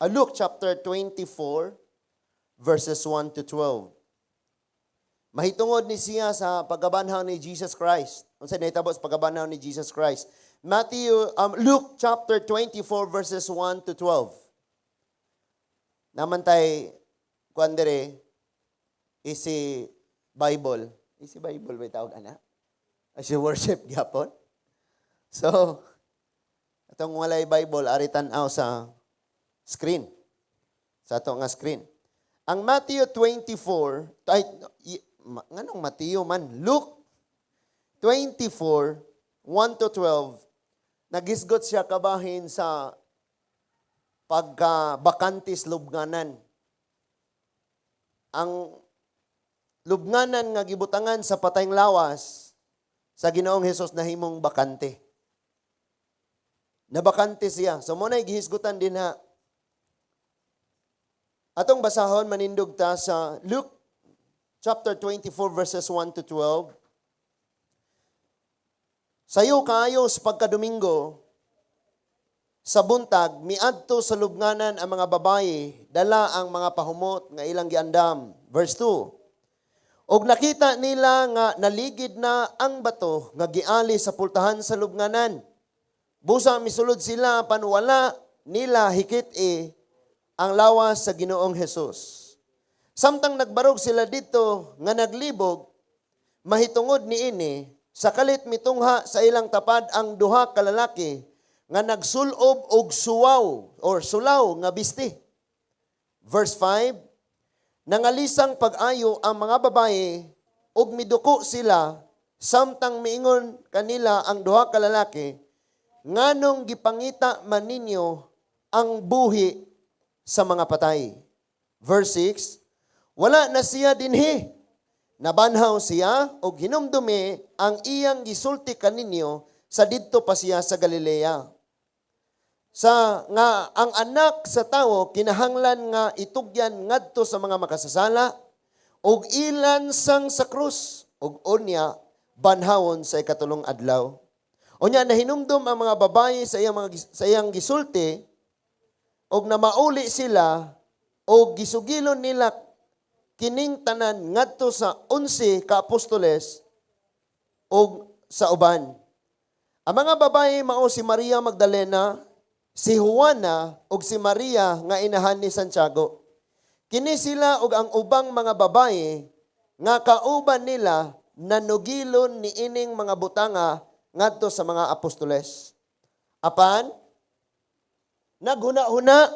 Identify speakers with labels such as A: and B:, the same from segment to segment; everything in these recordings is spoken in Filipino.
A: Luke chapter 24, verses 1 to 12. Mahitungod ni siya sa pagkabanhaw ni Jesus Christ. Unsa nahitabo sa pagkabanhaw ni Jesus Christ? Luke chapter 24, verses 1 to 12. Naman tay kuan dire isi Bible. Isi Bible ba tawag ana? Isi worship gyapon. So, atong walay Bible ari tan-aw sa screen. Sa ato nga screen. Ang Matthew 24, nganong Matthew man? Luke 24, 1 to 12, nagisgot siya kabahin sa pagka-bakantis lubnganan. Ang lubnganan nga gibutangan sa patayng lawas sa Ginoong Hesus nahimong bakante. Nabakante siya. So muna gihisgutan din ha. Atong basahon manindog ta sa Luke chapter 24 verses 1 to 12. Sayo kaayo sa pagkadomingo, sa buntag, miadto sa lubnganan ang mga babaye, dala ang mga pahumot nga ilang giandam. Verse 2. Og nakita nila nga naligid na ang bato nga giali sa pultahan sa lubnganan. Busa misulod sila panwala nila hikit ang lawas sa Ginoong Hesus. Samtang nagbarog sila dito nga naglibog, mahitungod niini, sa kalit mitungha sa ilang tapad ang duha ka lalaki nga nagsulob og sulaw nga bisti. Verse 5, nangalisang pag-ayo ang mga babaye ug miduko sila samtang miingon kanila ang duha ka lalaki, nganong gipangita man ninyo ang buhi sa mga patay. Verse 6, wala na siya dinhi. Nabanhaw siya o hinumdumi ang iyang gisulti kaninyo sa didto pa siya sa Galilea. Sa nga ang anak sa tawo kinahanglan nga itugyan ngadto sa mga makasasala og ilan sang sa krus og unya banhawon sa ikatulong adlaw. Unya nahinumdum ang mga babaye sa iyang gisulti og namauli sila og gisugilon nila kining tanan ngadto sa 11 ka apostoles og sa uban. Ang mga babaye mao si Maria Magdalena, si Juana ug si Maria nga inahan ni Santiago. Kini sila ug ang ubang mga babaye nga kauban nila nanugilon ni ining mga butanga ngadto sa mga apostoles. Apan naghuna-huna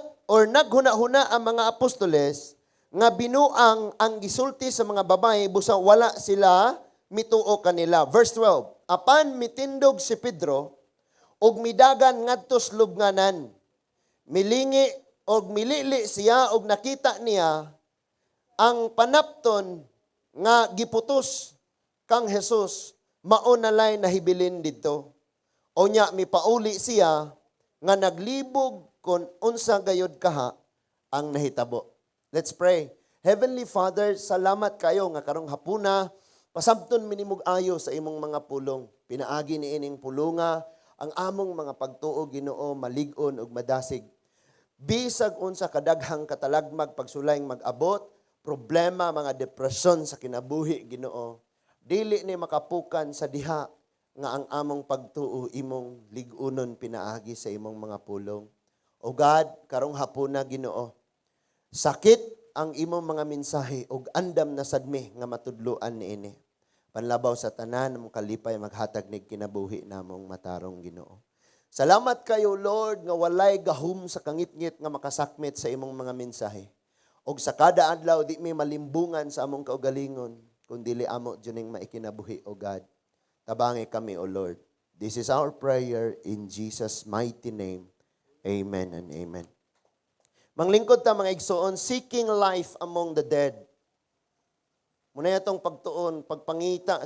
A: ang mga apostoles nga binuang ang gisulti sa mga babae busa wala sila mituo kanila. Verse 12. Apan mitindog si Pedro og midagan ngadto sa lubnganan. Milingi og milili siya og nakita niya ang panapton nga giputos kang Hesus mao na lay nahibilin didto. Unya mipauli siya nga naglibog kon unsa gayud kaha ang nahitabo. Let's pray. Heavenly Father, salamat kayo nga karong hapuna pasabton minimug ayo sa imong mga pulong. Pinaagi ni ining pulunga ang among mga pagtuo Ginoo malig-on ug madasig. Bisag unsa kadaghang katalagmag pagsulayng mag-abot, problema, mga depresyon sa kinabuhi Ginoo. Dili ni makapukan sa diha nga ang among pagtuo imong lig-unon pinaagi sa imong mga pulong. O God, karong hapuna Ginoo, sakit ang imong mga mensahe ug andam na sadmi nga matudloan niini. Panlabaw sa tanan mong kalipay maghatag nig kinabuhi namong matarong Ginoo. Salamat kayo Lord nga walay gahum sa kangitngit nga makasakmit sa imong mga mensahe. Og sa kada adlaw di may malimbungan sa among kaugalingon kundi amo juning maikinabuhi o God. Tabangi kami o Lord. This is our prayer in Jesus mighty name. Amen and amen. Manglingkod ta mga igsoon, seeking life among the dead. Muna itong pagtuon, pagpangita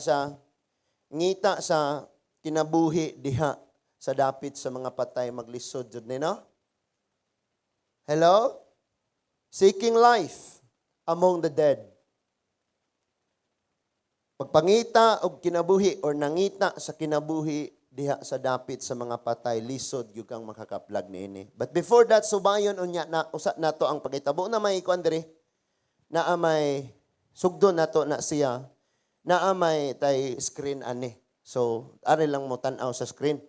A: ngita sa kinabuhi diha sa dapit sa mga patay maglisod jud ni no? Hello? Seeking life among the dead. Pagpangita og kinabuhi or nangita sa kinabuhi diha sa dapit sa mga patay, lisod yung kang makakaplag niini. But before that, subayon unya na usa nato ang pagitabo na may kuan diri, na may sugdo nato na siya, na may tay screen ani. So, ari lang mo tan-aw sa screen.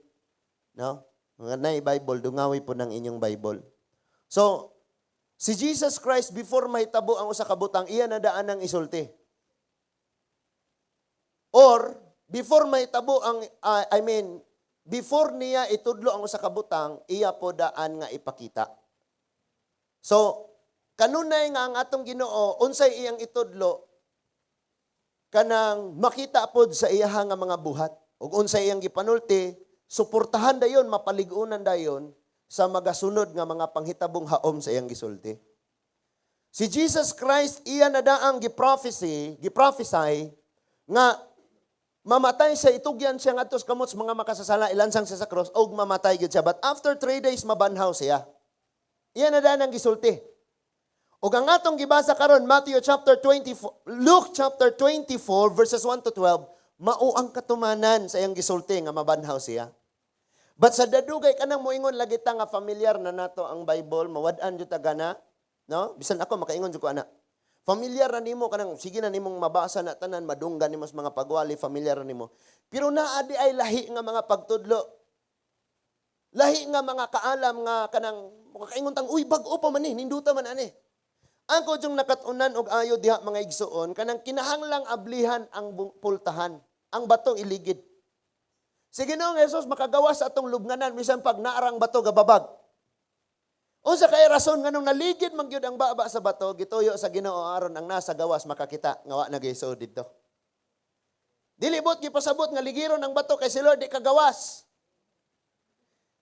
A: No? Mga nay Bible, dungawi po ng inyong Bible. So, si Jesus Christ before mahitabo ang usa ka butang, iya na daan ng isulti. Or before mahitabo ang before niya itudlo ang usa ka butang, iya po daan nga ipakita. So, kanunay nga ang atong Ginoo unsay iyang itudlo kanang makita pod sa iyaha nga mga buhat. Ug unsay iyang gipanulti, suportahan dayon, mapaligunan dayon sa magasunod nga mga panghitabong haom sa iyang gisulti. Si Jesus Christ iya na daang giprophesy nga mamatay sa itugyan siya ngadto sa kamot sa mga makasasala, ilansang siya sa cross og mamatay gyud siya. But after 3 days mabanhaw siya. Iyan na daan ang gisulti. Ug ang atong gibasa karon Luke chapter 24 verses 1 to 12, mao ang katumanan sa iyang gisulti nga mabanhaw siya. But sa dadugay kanang moingon lagi ta nga familiar na nato ang Bible, mawad-an jud ta gana, no? Bisan ako makaingon jud ko ana. Familiar na nimo kanang sige na nimong mabasa na tanan, madunggan nimo sa mga pagwali, familiar na nimo. Pero naa di ay lahi nga mga pagtudlo. Lahi nga mga kaalam nga kanang makaingon tang uy bag-o pa man ni, ninduta man ani. Ang kudyong nakatunan og ayo diha mga igsuon kanang kinahanglang ablihan ang pultahan, ang bato iligid. Si Ginoong Hesus makagawas sa atong lubnganan bisan pag naarang bato gababag. Unsa kay rason nganong naligid man gyud ang baba sa bato, gituyo sa Ginoo aron ang nasa gawas makakita nga wa nagisod didto. Dilibot gipasabot nga ligiron ang bato kay si Lord di kagawas.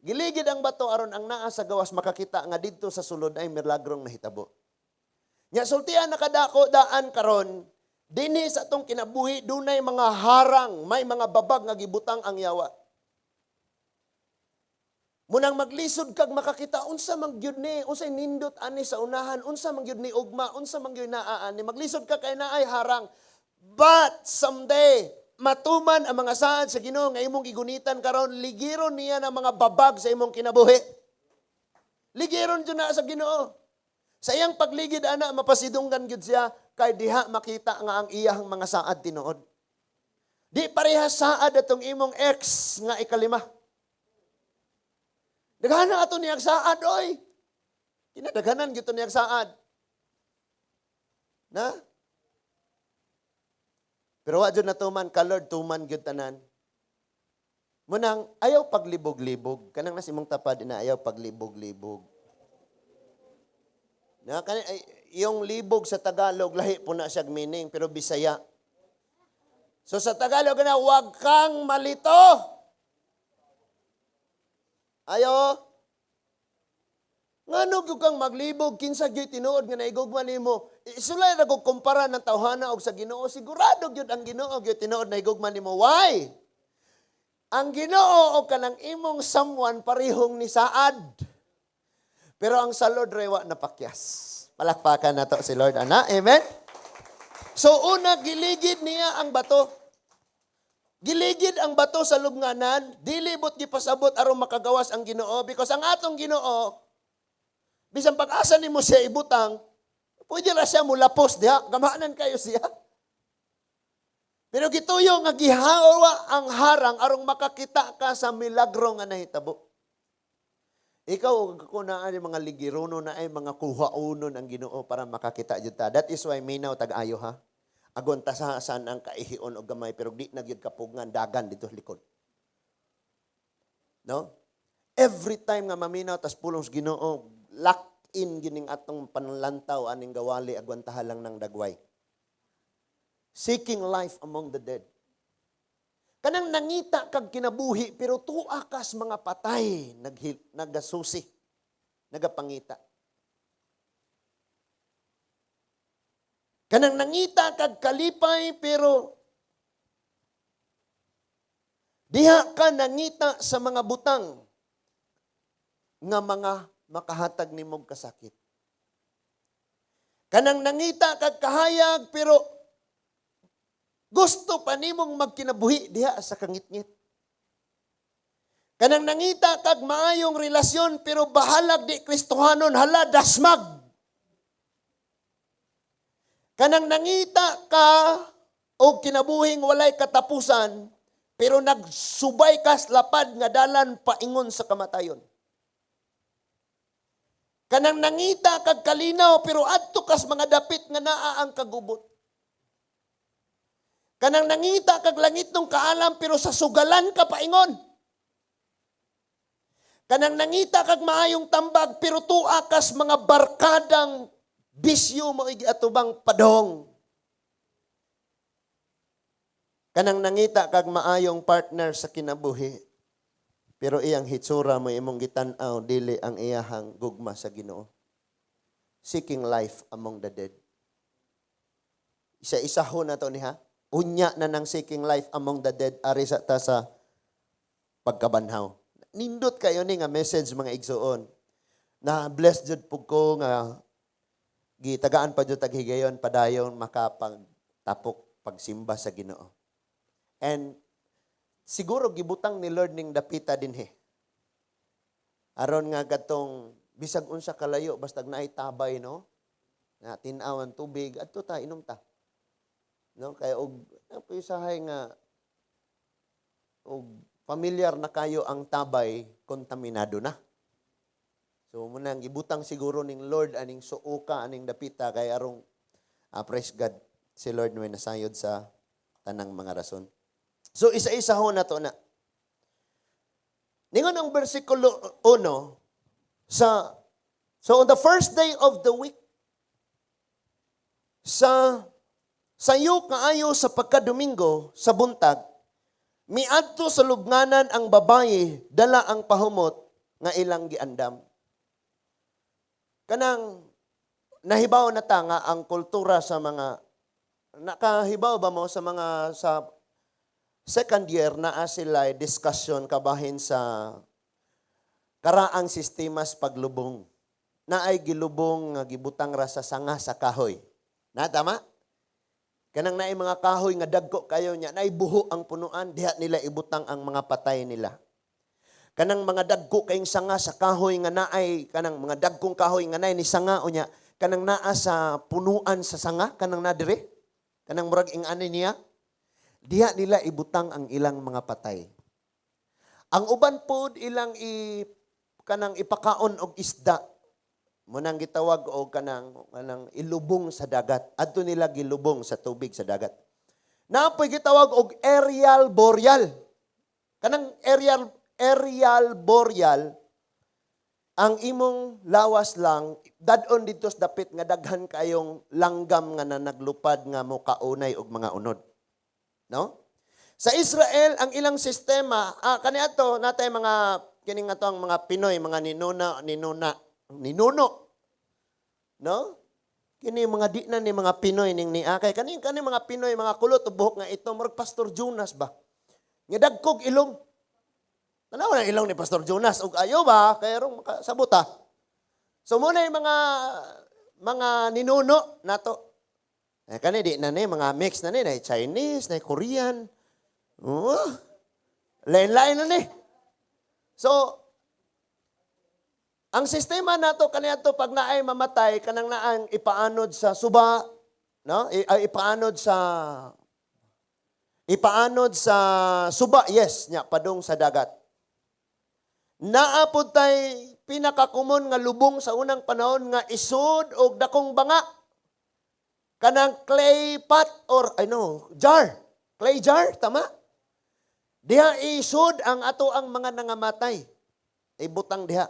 A: Giligid ang bato aron ang naa sa gawas makakita nga didto sa sulod ay milagrong nahitabo. Nya sultian nakadako daan karon dinhi sa atong kinabuhi dunay mga harang, may mga babag nga gibutang ang yawa. Munang maglisod kag makakita unsa man gyud ni, unsay nindot ani sa unahan, unsa man gyud ni ugma, unsa man gyud naa ani, maglisod ka kay naay harang. But someday matuman ang mga saad sa Ginoo nga imong gigunitan karon, ligiron niya ng mga babag sa imong kinabuhi. Ligiron jud na sa Ginoo. Sa iyang pagligid ana mapasidunggan gyud siya kay diha makita nga ang iyang mga saad tinuod. Di parehas saad atong imong ex nga ikalima. Daghanan ato niyag saad, oy. Kinadaghanan gyud niyag saad. Na? Pero wa jud natuman ka Lord, tuman gyud tanan. Munang ayaw paglibog-libog, kanang nas imong tapad na ayaw paglibog-libog. Na yung libog sa Tagalog lahi po na siyang meaning, pero Bisaya. So sa Tagalog na wag kang malito. Ayo. Ngano gyud kang maglibog kinsa gyud tinuod nga naigugma nimo? Isulay ra kog kumpara ng tawhana og sa Ginoo, sigurado gyud ang Ginoo gyud tinuod naigugma nimo. Why? Ang Ginoo o kanang imong someone parehong ni saad. Pero ang sa Lord rewa napakyas. Palakpakan nato si Lord ana. Amen. So una giligid niya ang bato. Giligid ang bato sa lubnganan, dilibot gipasabot aron makagawas ang Ginoo because ang atong Ginoo bisan pag-asa nimo siya ibutang, pwede ra siya mulapos diha, gamanan kayo siya. Pero gituyo nga gihawa ang harang aron makakita ka sa milagro nga nahitabo. Ikaw ug ako na ani mga ligirono na ay mga kuhaunon ang Ginoo para makakita jud ta. That is why minaw tag-ayo ha. Agon tasasan ang kaihion o gamay pero di na gyud kapugngan dagan dito likod. No? Every time nga maminaw tas pulong sa Ginoo, lock in gining atong panlantaw aning gawali agwantaha lang ng dagway. Seeking life among the dead. Kanang nangita kag kinabuhi pero tuwa kas mga patay nagasusi, nagapangita. Kanang nangita kag kalipay pero diha ka nangita sa mga butang nga mga makahatag nimong kasakit. Kanang nangita kag kahayag pero gusto pa nimong magkinabuhi diha sa kangit-ngit. Kanang nangita kag maayong relasyon pero bahalag di Kristohanon hala dasmag. Kanang nangita ka o kinabuhing walay katapusan pero nagsubay kas lapad nga dalan paingon sa kamatayon. Kanang nangita kag kalinaw pero adto kas mga dapit nga naa ang kagubot. Kanang nangita kag langit nung kaalam pero sa sugalan ka paingon. Kanang nangita kag maayong tambag pero tua kas mga barkadang bisyo mo atubang padong. Kanang nangita kag maayong partner sa kinabuhi pero iyang hitsura mo imong gitan-aw dili ang iyahang gugma sa Ginoo. Seeking life among the dead. Isa-isahon na to niha. Unya na ng seeking life among the dead ari sa ta sa pagkabanhaw. Nindot kayo ni nga message mga igsuon. Na blessed jud pug ko nga gitagaan pa jud taghigayon padayon makapagtapok pagsimba sa Ginoo. And siguro gibutang ni Lord ning dapita dinhi. Aron nga katong bisag unsa kalayo basta naay tabay no. Na tin-awan tubig adto ta inom ta. No kay og usahay nga og familiar na kayo ang tabay, kontaminado na. So, munang gibutang siguro ning Lord, aning suuka, aning dapita, kay arong, praise God, si Lord may nasayod sa tanang mga rason. So, isa-isa ho na to na. Ningon ang versikulo 1, so on the first day of the week, sayo kaayo sa pagkadomingo, sa buntag, miadto sa lubnganan ang babaye, dala ang pahumot nga ilang giandam. Kanang nahibaw na ta nga ang kultura sa mga, nakahibaw ba mo sa mga, sa second year na sila discussion kabahin sa karaang sistemas paglubong. Na ay gilubong nga gibutang ra sa sanga sa kahoy. Na tama? Kanang naay mga kahoy nga dagko kayo niya, naay buho ang punuan, diha nila ibutang ang mga patay nila. Kanang mga dagko kayong sanga sa kahoy nga naay, kanang mga dagkong kahoy nga naay ni sanga o niya, kanang naa sa punuan sa sanga, kanang nadire, kanang murag ing ani niya, diha nila ibutang ang ilang mga patay. Ang uban pod ilang kanang ipakaon og isda, munang gitawag og kanang ilubong sa dagat. Adto nila gilubong sa tubig sa dagat. Napoy gitawag og aerial boreal. Kanang aerial boreal ang imong lawas lang dadon dito sa dapit nga daghan kayong langgam nga naglupad nga mokaunay og mga unod. No? Sa Israel ang ilang sistema kaniadto natay mga kining ato ang mga Pinoy, mga ninuno. No? Kini mga di na ni mga Pinoy ning niakay. Kani mga Pinoy, mga kulot o buhok nga ito, marag Pastor Jonas ba? Nga dagkog ilong. Tanaw na ilong ni Pastor Jonas. Ug ayo ba? Kaya rong makasabuta. So muna yung mga ninuno nato. Kani di na ni, mga mix na ni, na Chinese, na Korean. Lain-lain na ni. So, ang sistema nato kaniadto pag naay mamatay kanang naang ipaanod sa suba, no? Ipaanod sa suba, yes, nya padung sa dagat. Naa pod tay pinakakumon nga lubong sa unang panahon nga isud og dakong banga. Kanang clay pot or jar. Clay jar, tama? Diha isud ang ato ang mga nangamatay. Ibutang diha.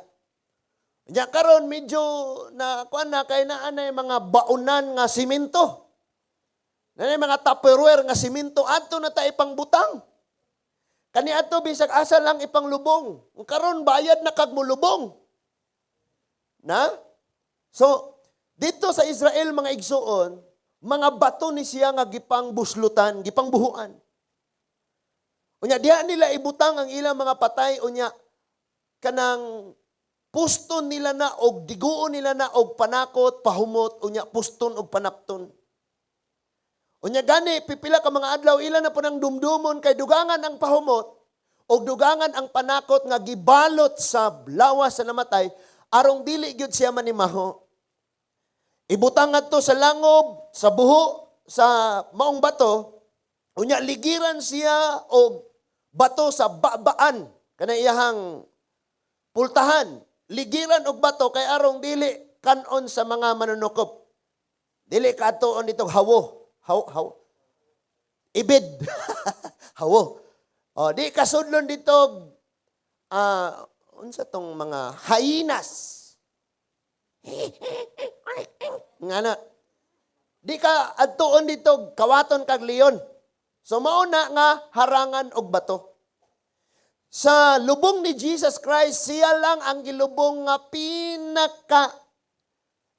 A: Nya karon medyo na kuan na kay naa na mga baunan nga simento. Na mga tupperware nga simento adto na ta ipangbutang. Kani adto bisag asa lang ipanglubong. Karon bayad na kag mulubong. Na? So dito sa Israel mga igsuon, mga bato ni siya nga gipangbuslutan, gipangbuhuan. Unya diha nila ibutang ang ilang mga patay unya kanang puston nila na og diguon nila na og panakot, pahumot, unya puston og panapton. Unya gani pipila ka mga adlaw ila na po ng dumdumon kay dugangan ang pahumot. o dugangan ang panakot nga gibalot sa lawas sa namatay, arong dili gyud siya manimaho. Ibutang ngadto sa langob, sa buho, sa maong bato, unya ligiran siya og bato sa babaan, kanang iyahang pultahan. Ligiran og bato kay arong dili kanon sa mga manunukop. Dili katuon dito hawo. Ibid. Hawo. O, di kasudlon dito unsa tong mga hyenas. Ngana. Di ka adtuon dito kawaton kag leon. So mao na nga harangan og bato. Sa lubong ni Jesus Christ, siya lang ang gilubong nga pinaka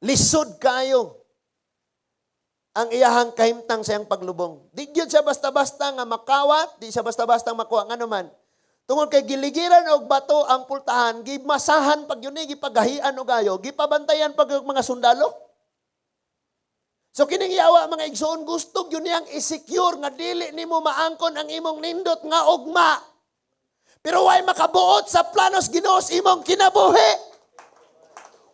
A: lisod kayo ang iyahang kahimtang sa iyang paglubong. Di gyud siya basta-basta nga makawat, di siya basta-basta makuha nga naman. Tungod kay giligiran og bato ang pultahan, gimasahan pag yun gipagahian og ayo, gipabantayan pag mga sundalo. So kining yawa mga igsoon, gusto yun niyang i-secure nga dili nimo maangkon ang imong nindot nga ugma. Pero way makabuot sa planos Ginoo sa imong kinabuhi.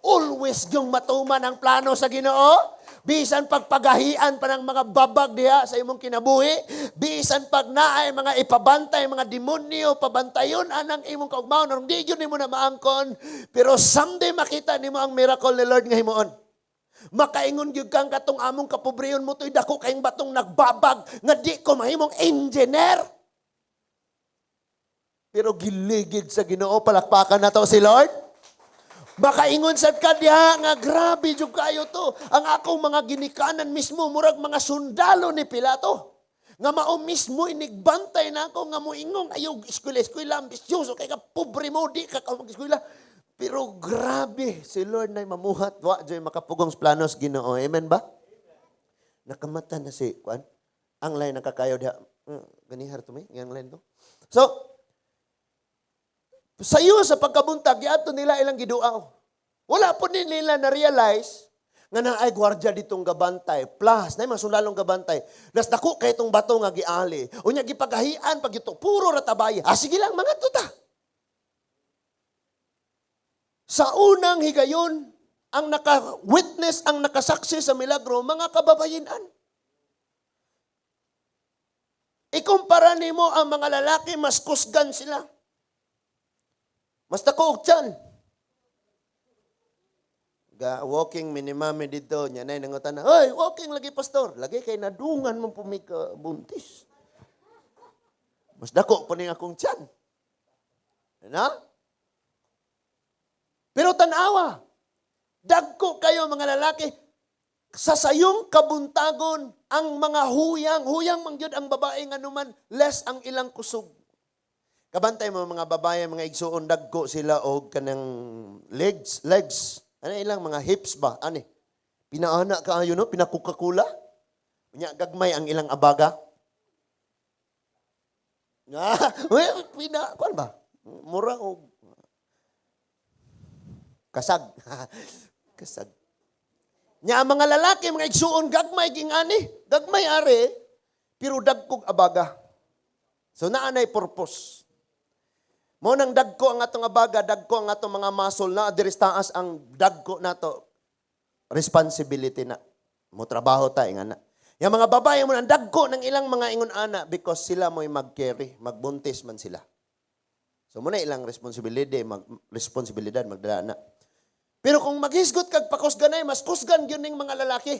A: Always yung matuman ang plano sa Ginoo. Bisan pagpagahian pa ng mga babag diha sa imong kinabuhi, bisan pag naay mga ipabantay, mga demonyo, pabantayon anang imong kaugmaon, nung di yun nimo na maangkon, pero someday makita nimo ang miracle ni Lord nga himuon. Makaingon gyud kang katong among kapobriyon mo to'y dako kayong batong nagbabag, nga di ko mahimong engineer. Pero giligid sa Ginoo, palakpakan na to si Lord. Makaingon sad ka diha nga grabe jud kayo to. Ang akong mga ginikanan mismo murag mga sundalo ni Pilato. Nga mao mismo inigbantay na ako nga moingong ayaw eskwela ambisyoso kay ka pobre mo di ka mag-eskwela. Pero grabe si Lord na mamuhat wa joy makapugong sa planos Ginoo. Amen ba? Nakamata na si kuan. Ang line nakakayo diha. Ganihar to may yang line to. So sa iyo sa pagkabuntag, giadto nila ilang giduaw. Wala po din nila na-realize nga na ay gwardiya ditong gabantay. Plus, na mga sundalong gabantay. Nas dako kay itong bato nga giali. Unya gipagahian, pag ito, puro ratabay. Sige lang, mga tuta. Sa unang higayon, ang naka-witness, ang nakasaksi sa milagro, mga kababayinan. Ikumpara nimo ang mga lalaki, mas kusgan sila. Mas dako og tiyan. Walking minimami dito, nya nay nangutan na, "Hoy, walking lagi pastor." Lagi kay nadungan mo pumika buntis. Mas dako pa ning akong tiyan. Na? Pero tanawa, dagko kayo mga lalaki, sa sayong kabuntagon, ang mga huyang mangyod ang babae nga numan, less ang ilang kusog. Kabantay mo mga babae, mga igsuon, dagko sila o kanang legs. Ano ilang mga hips ba? Ano? Pinaana ka ayo no? Pinakukakula? Gagmay ang ilang abaga? Kuan ba? Mura o kasag. Kasag. Nya ang mga lalaki, mga igsuon, gagmay gingani. Gagmay are, pero dagkog abaga. So naanay purpose. Mo nang dagko ang atong abaga, dagko ang atong mga muscle na diris taas ang dagko nato responsibility na. Mo trabaho ta nga na. Yung mga babae mo nang dagko ng ilang mga ingon ana because sila mo'y mag-carry, magbuntis man sila. So muna ilang responsibilidad magdala na. Pero kung maghisgot kag pakusganay, mas kusgan gyud ning mga lalaki.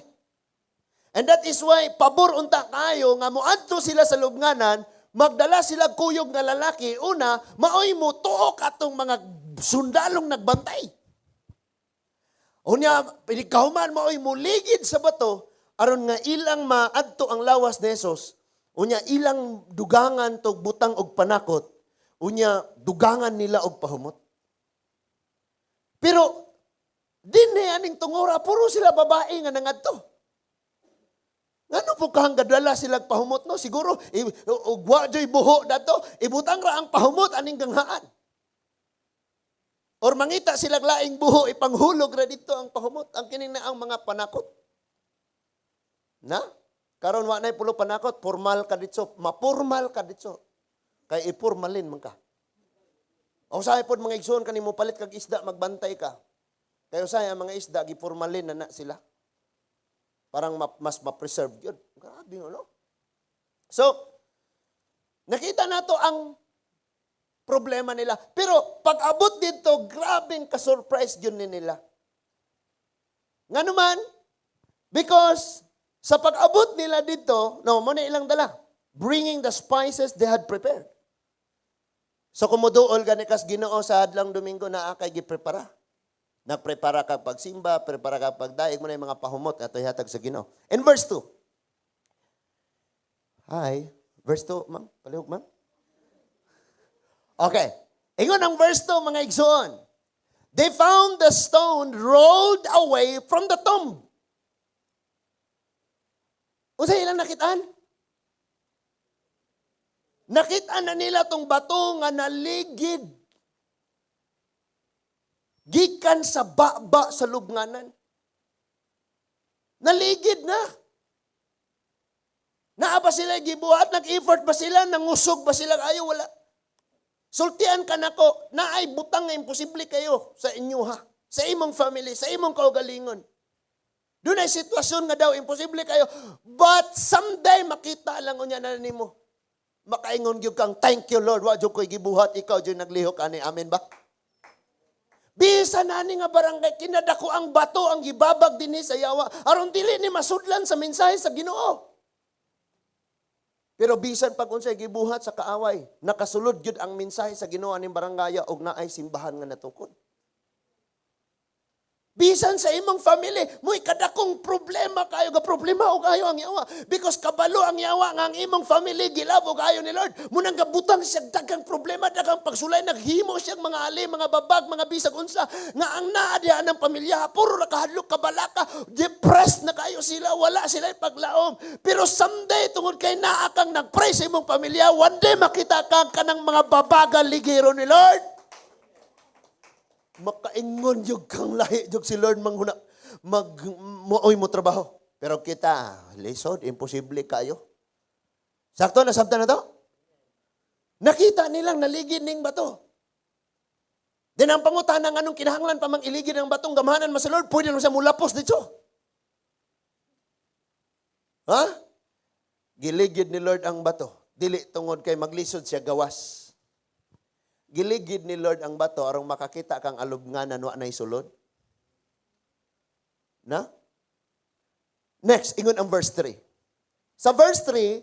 A: And that is why pabor unta kayo nga moadto sila sa lubnganan. Magdala sila kuyog na lalaki, una, maoy mo tuok atong mga sundalong nagbantay. Unya, pinikahuman maoy mo ligid sa bato, aron nga ilang maadto ang lawas ni Jesus, unya ilang dugangan tog butang og panakot, unya dugangan nila og pahumot. Pero, din aning tungora, puro sila babae nga nangadto. Ano po kahang gadala sila pahumot no? Siguro, ugwa joy buho dato, ibutang ra ang pahumot aning ganghaan. Or mangita sila laing buho, ipanghulog ra dito ang pahumot. Ang kining na ang mga panakot. Na? Karon wa nay pulo panakot, formal ka dito, mapurmal ka dito. Kay ipurmalin man ka. O usahay pod mga igsoon kanimo palit kag isda magbantay ka. Kay usahay ang mga isda gipormalin na sila. Parang mas ma-preserve yun. Grabe no. So, nakita nato ang problema nila. Pero pag abot dito, grabing ka-surprise yun nila. Nga naman, because sa pag-abot nila dito, muna ilang dala, bringing the spices they had prepared. So kumuduol ganikas Ginoo sa adlang Domingo na akay giprepara. Nagprepara ka pagsimba, prepara ka pagdaig mo na yung mga pahumot at ihatag sa Ginoo. In verse 2. Hi. Verse 2, ma'am. Palihog, ma'am. Okay. Ingon ang verse 2, mga igsoon. They found the stone rolled away from the tomb. Unsay ilang nakitaan? Nakita na nila tong bato nga naligid. Gikan sa baba sa lubnganan. Naligid na. Naa ba sila gibuhat? Nag-effort ba sila? Nangusog ba sila? Ayaw, wala. Sultian ka nako, naay butang nga imposible kayo sa inyo ha. Sa imong family, sa imong kaugalingon. Doon ay sitwasyon nga daw, imposible kayo. But someday, makita lang unya na nimo. Makaingon gyud kang, thank you Lord, wa jud ko'y gibuhat, ikaw jud naglihok ani. Amen ba? Bisa nani nga barangay, kinadako ang bato, ang gibabag dinhi sa yawa. Aron dili ni masudlan sa mensahe sa Ginoo. Pero bisan pag unsay gibuhat sa kaaway, nakasulod gyud ang mensahe sa Ginoo ning barangaya og naay simbahan nga natukod. Bisan sa imong family, mo'y kadakong problema kayo, problema og ayo ang yawa. Because kabalo ang yawa nga ang imong family gilab og ayo ni Lord. Munang gabutang siya daghang problema, daghang pagsulay, naghimo siya mga ali, mga babag, mga bisag unsa nga ang naa diha ng pamilya, puro nakahadlok kabalaka, depressed na kayo sila, wala sila paglaom. Pero someday tungod kay naa kang nagpray sa imong pamilya, one day makita ka kanang mga babaga ligero ni Lord. Makaingon yung kang lahi yung si Lord manghuna muoy mo trabaho. Pero kita, lisod, imposible kayo. Sakto na sabta na to? Nakita nilang naligid ning bato. Din ang pangutana ng anong kinahanglan pa mang iligid ng batong gamahanan mo sa Lord, pwede naman siya mulapos dito. Ha? Giligid ni Lord ang bato. Dili tungod kay maglisod siya gawas. Giligid ni Lord ang bato arong makakita kang alubnganan wa nay sulod. Na? Next, ingon ang verse 3. Sa verse 3,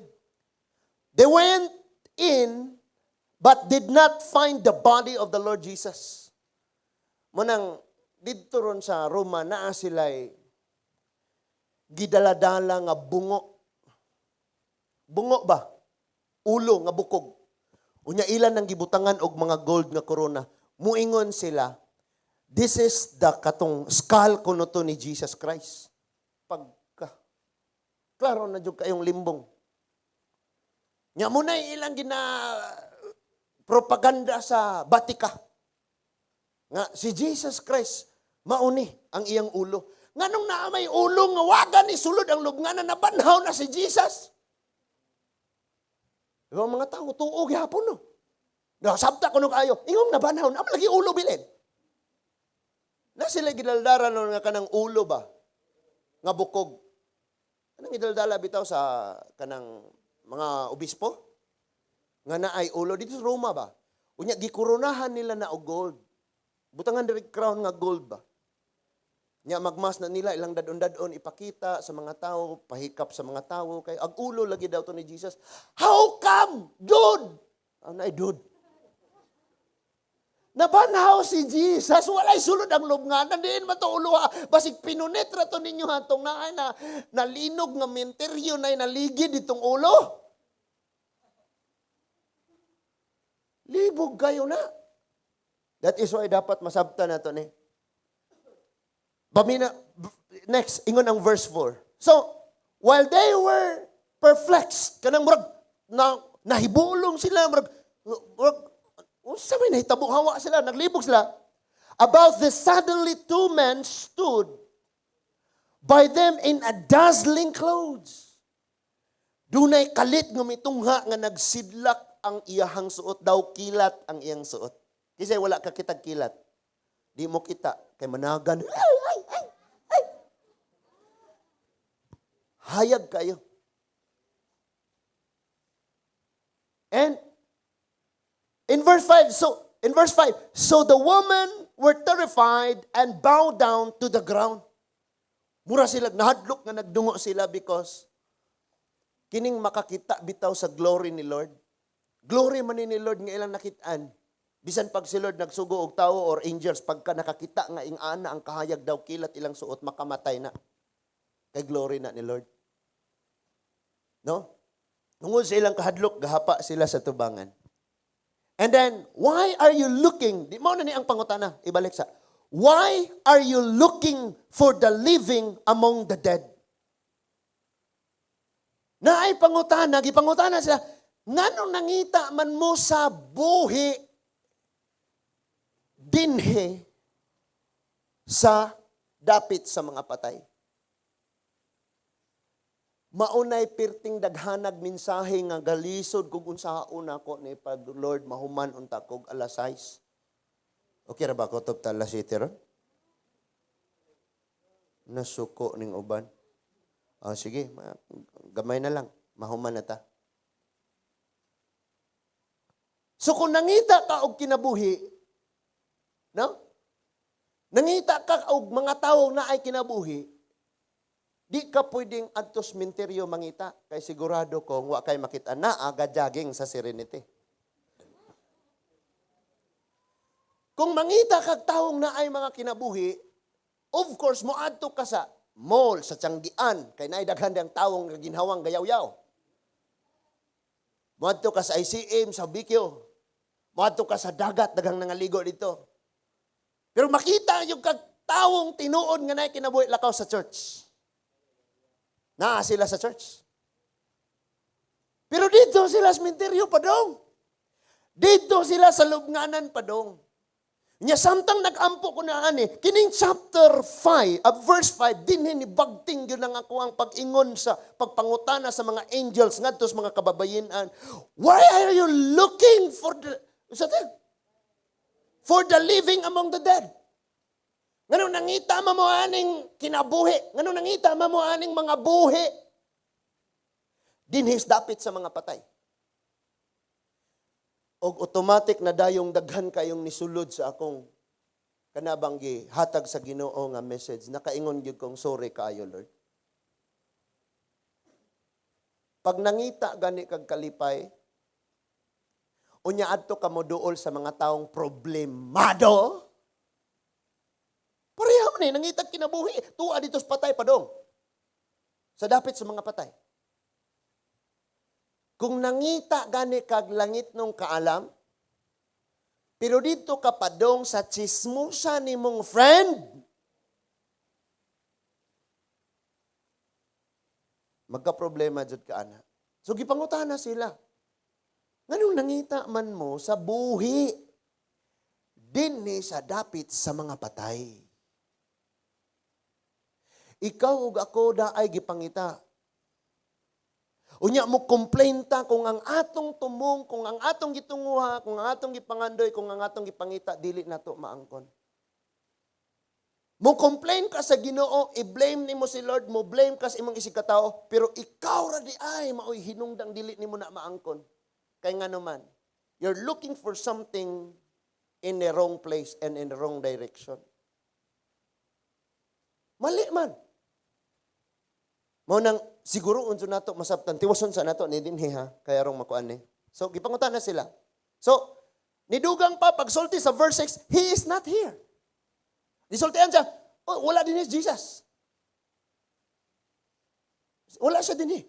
A: they went in but did not find the body of the Lord Jesus. Munang didto ron sa Roma naa sila'y gidaladala nga bungo. Bungo ba? Ulo nga bukog. Unya ilan ng gibutangan og mga gold nga corona. Muingon sila, this is the katong skull kuno to ni Jesus Christ. Pagka. Klaro na jud kayong limbong. Nya mo na ilang gina propaganda sa Batika. Nga si Jesus Christ mauni ang iyang ulo. Nganong naa may ulo nga waga ni sulod ang lubnganan na banhaw na si Jesus. Yung mga tao, tuog yapon no. Sabta ko nung kayo, ingong nabanhaw, naman lagi ulo bilin. Na sila gidaldara no nga kanang ulo ba? Nga bukog. Anong gidaldala bitaw sa kanang mga obispo? Nga na ay ulo. Dito sa Roma ba? Unya, gikuronahan nila na og gold. Butangan direct crown nga gold ba? Nya magmas na nila ilang dadon-dadon ipakita sa mga tao, pahikap sa mga tao kay ag ulo lagi daw to ni Jesus. How come, dude? Ano ay dude? Nabanhaw si Jesus, walay sulod ang lubnganan diin man to ulo ha. Basig pinunetra to ninyo hatong naay na nalinog nga menteryo na naligid itong ulo. Libog kayo na. That is why dapat masabta na to ni. Bamina, next, ingon ang verse 4. So, while they were perplexed, kanang murag, nahibulong sila, murag, sa may nahitabo, hawa sila, naglibog sila. About this, suddenly two men stood by them in a dazzling clothes. Dunay kalit nga mitungha nga nagsidlak ang iyahang suot, daw kilat ang iyang suot. Kasi wala ka kitag kilat. Di mo kita. Kay managan. Hayag kayo. And in verse 5, so the women were terrified and bowed down to the ground. Mura sila, nahadlok nga nagdungo sila because kining makakita bitaw sa glory ni Lord. Glory man ni Lord nga ilang nakitaan. Bisan pag si Lord nagsugo og tao or angels, pagka nakakita nga ingana ang kahayag daw kilat ilang suot, makamatay na. Kay glory na ni Lord. No? Tungod sa ilang kahadlok, gahapa sila sa tubangan. And then, why are you looking? Di mo na ni ang pangutana. Ibalik sa, why are you looking for the living among the dead? Na ay pangutana, gipangutana sila, nganong nangita man mo sa buhi dinhe sa dapit sa mga patay? Maunay pirting daghanag mensahe nga galisod kung unsaon ako ni pag Lord mahuman unta kog alas 6. Okay ra ba ko tog alas 7 ron? Nasuko ning uban. Sige, gamay na lang, mahuman na ta. So kung nangita ka og kinabuhi, no? Nangita ka og mga tawo na ay kinabuhi, di ka pwedeng adto sementeryo mangita kay sigurado kong wa kay makita na aga jogging sa Serenity. Kung mangita kag tawong na ay mga kinabuhi, of course moadto ka sa mall sa Tianggian kay naay daghan ang tawong ginhawang gayaw-yaw. Moadto ka sa ICM sa Bikyo. Moadto ka sa dagat daghang nangaligo dito. Pero makita yung kag tawong tinuod nga naay kinabuhi lakaw sa church. Naa sila sa church. Pero dito sila sa sementeryo padong. Dito sila sa lubnganan padong. Nya samtang nagampo ko na ani, kining chapter 5, verse 5, dinhi ni bagting gyud ang ako ang pag-ingon sa pagpangutana sa mga angels ngadto sa mga kababayen-an. Why are you looking for the living among the dead? Ngano nangita mo aning kinabuhi? Ngano nangita mo aning mga buhi? Dinhis dapit sa mga patay. Og automatic na dayong daghan kayong nisulod sa akong kanabang hatag sa Ginoo nga message. Nakaingon gyud kong sorry kaayo Lord. Pag nangita gani kag kalipay, unya adto ka mo duol sa mga taong problemado. Pareha man nangitag kinabuhi. Tuwa dito sa patay pa dong. Sa dapit sa mga patay. Kung nangita gani kag langit nung kaalam, pero dito ka pa dong sa chismusa ni mong friend, magka-problema jud ka ana. So gipangutana sila. Nganong nangita man mo sa buhi dinhi sa dapit sa mga patay? Ikaw ug ako daay gipangita. Unya mo complain ta kung ang atong tumong, kung ang atong gitunguha, kung ang atong gipangandoy, kung ang atong gipangita dili nato maangkon. Mo complain ka sa Ginoo, i-blame nimo si Lord, mo blame ka sa imong isikatawo, pero ikaw ra di ay maoy hinungdang dili nimo na maangkon. Kay ngano man, you're looking for something in the wrong place and in the wrong direction. Mali man. Mo nang siguro unso nato masabtan tiwason sa nato ni dinhi ha kaya rong makuan ni. So gipangutan na sila. So nidugang pa pagsulti sa verse 6, he is not here. Disultian siya, oh, wala din si Jesus. Wala siya din eh.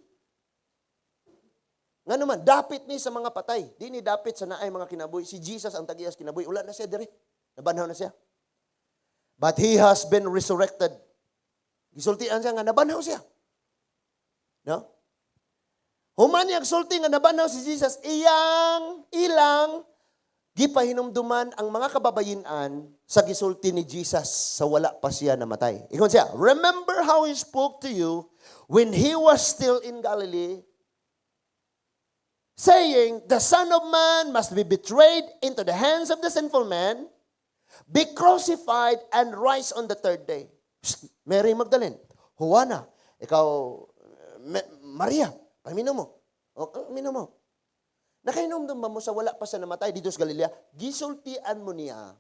A: Nga naman, dapit ni sa mga patay. Di ni dapit sa naay mga kinabuhi. Si Jesus ang tagiyas kinabuhi. Wala na siya dire. Nabanhaw na siya. But he has been resurrected. Gisultian siya nga nabanhaw siya. No? Human niyang sulti nga nabanaw si Jesus, ilang gipahinumduman ang mga kababayin-an sa gisulti ni Jesus sa wala pa siya namatay. Ikon siya, remember how he spoke to you when he was still in Galilee? saying, the Son of Man must be betrayed into the hands of the sinful man, be crucified, and rise on the third day. Psst, Mary Magdalene, Juana, ikaw, Maria, paminom mo. O, minom mo. Nakainom ba mo sa wala pa siya namatay dito sa Galilea? Gisultian mo niya.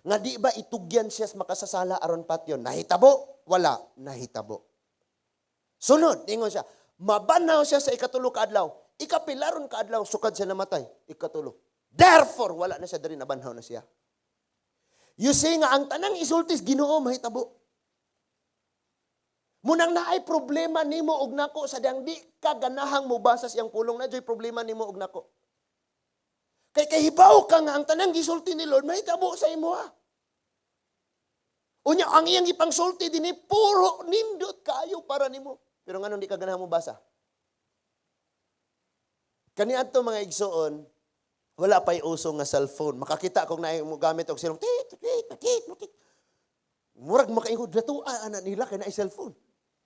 A: Nga di ba itugyan siya sa makasasala aron patyon? Nahitabo? Wala. Nahitabo. Sunod, ingon siya, mabanaw siya sa ikatulo kaadlaw. Ikapilaron kaadlaw, sukad siya namatay. Ikatulo. Therefore, wala na siya dari nabanhaw na siya. You see nga, ang tanang isultis, Ginoo, mahitabo. Munang naay problema nimo og nako sa dang di ka ganahang mubasa siyang pulong na joy problema nimo og nako. Kay kahibaw ka nga ang tanang gisulti ni Lord mahitabo sa imo ha. Unya ang iyang ipangsulti dinhi puro nindot kayo para nimo. Pero nganon di ka ganahang mubasa. Kaniadto mga igsoon, wala pa'y uso nga cellphone. Makakita kung naay mo gamit og cellphone. Murag makaingod datuan ana nila kay naay cellphone.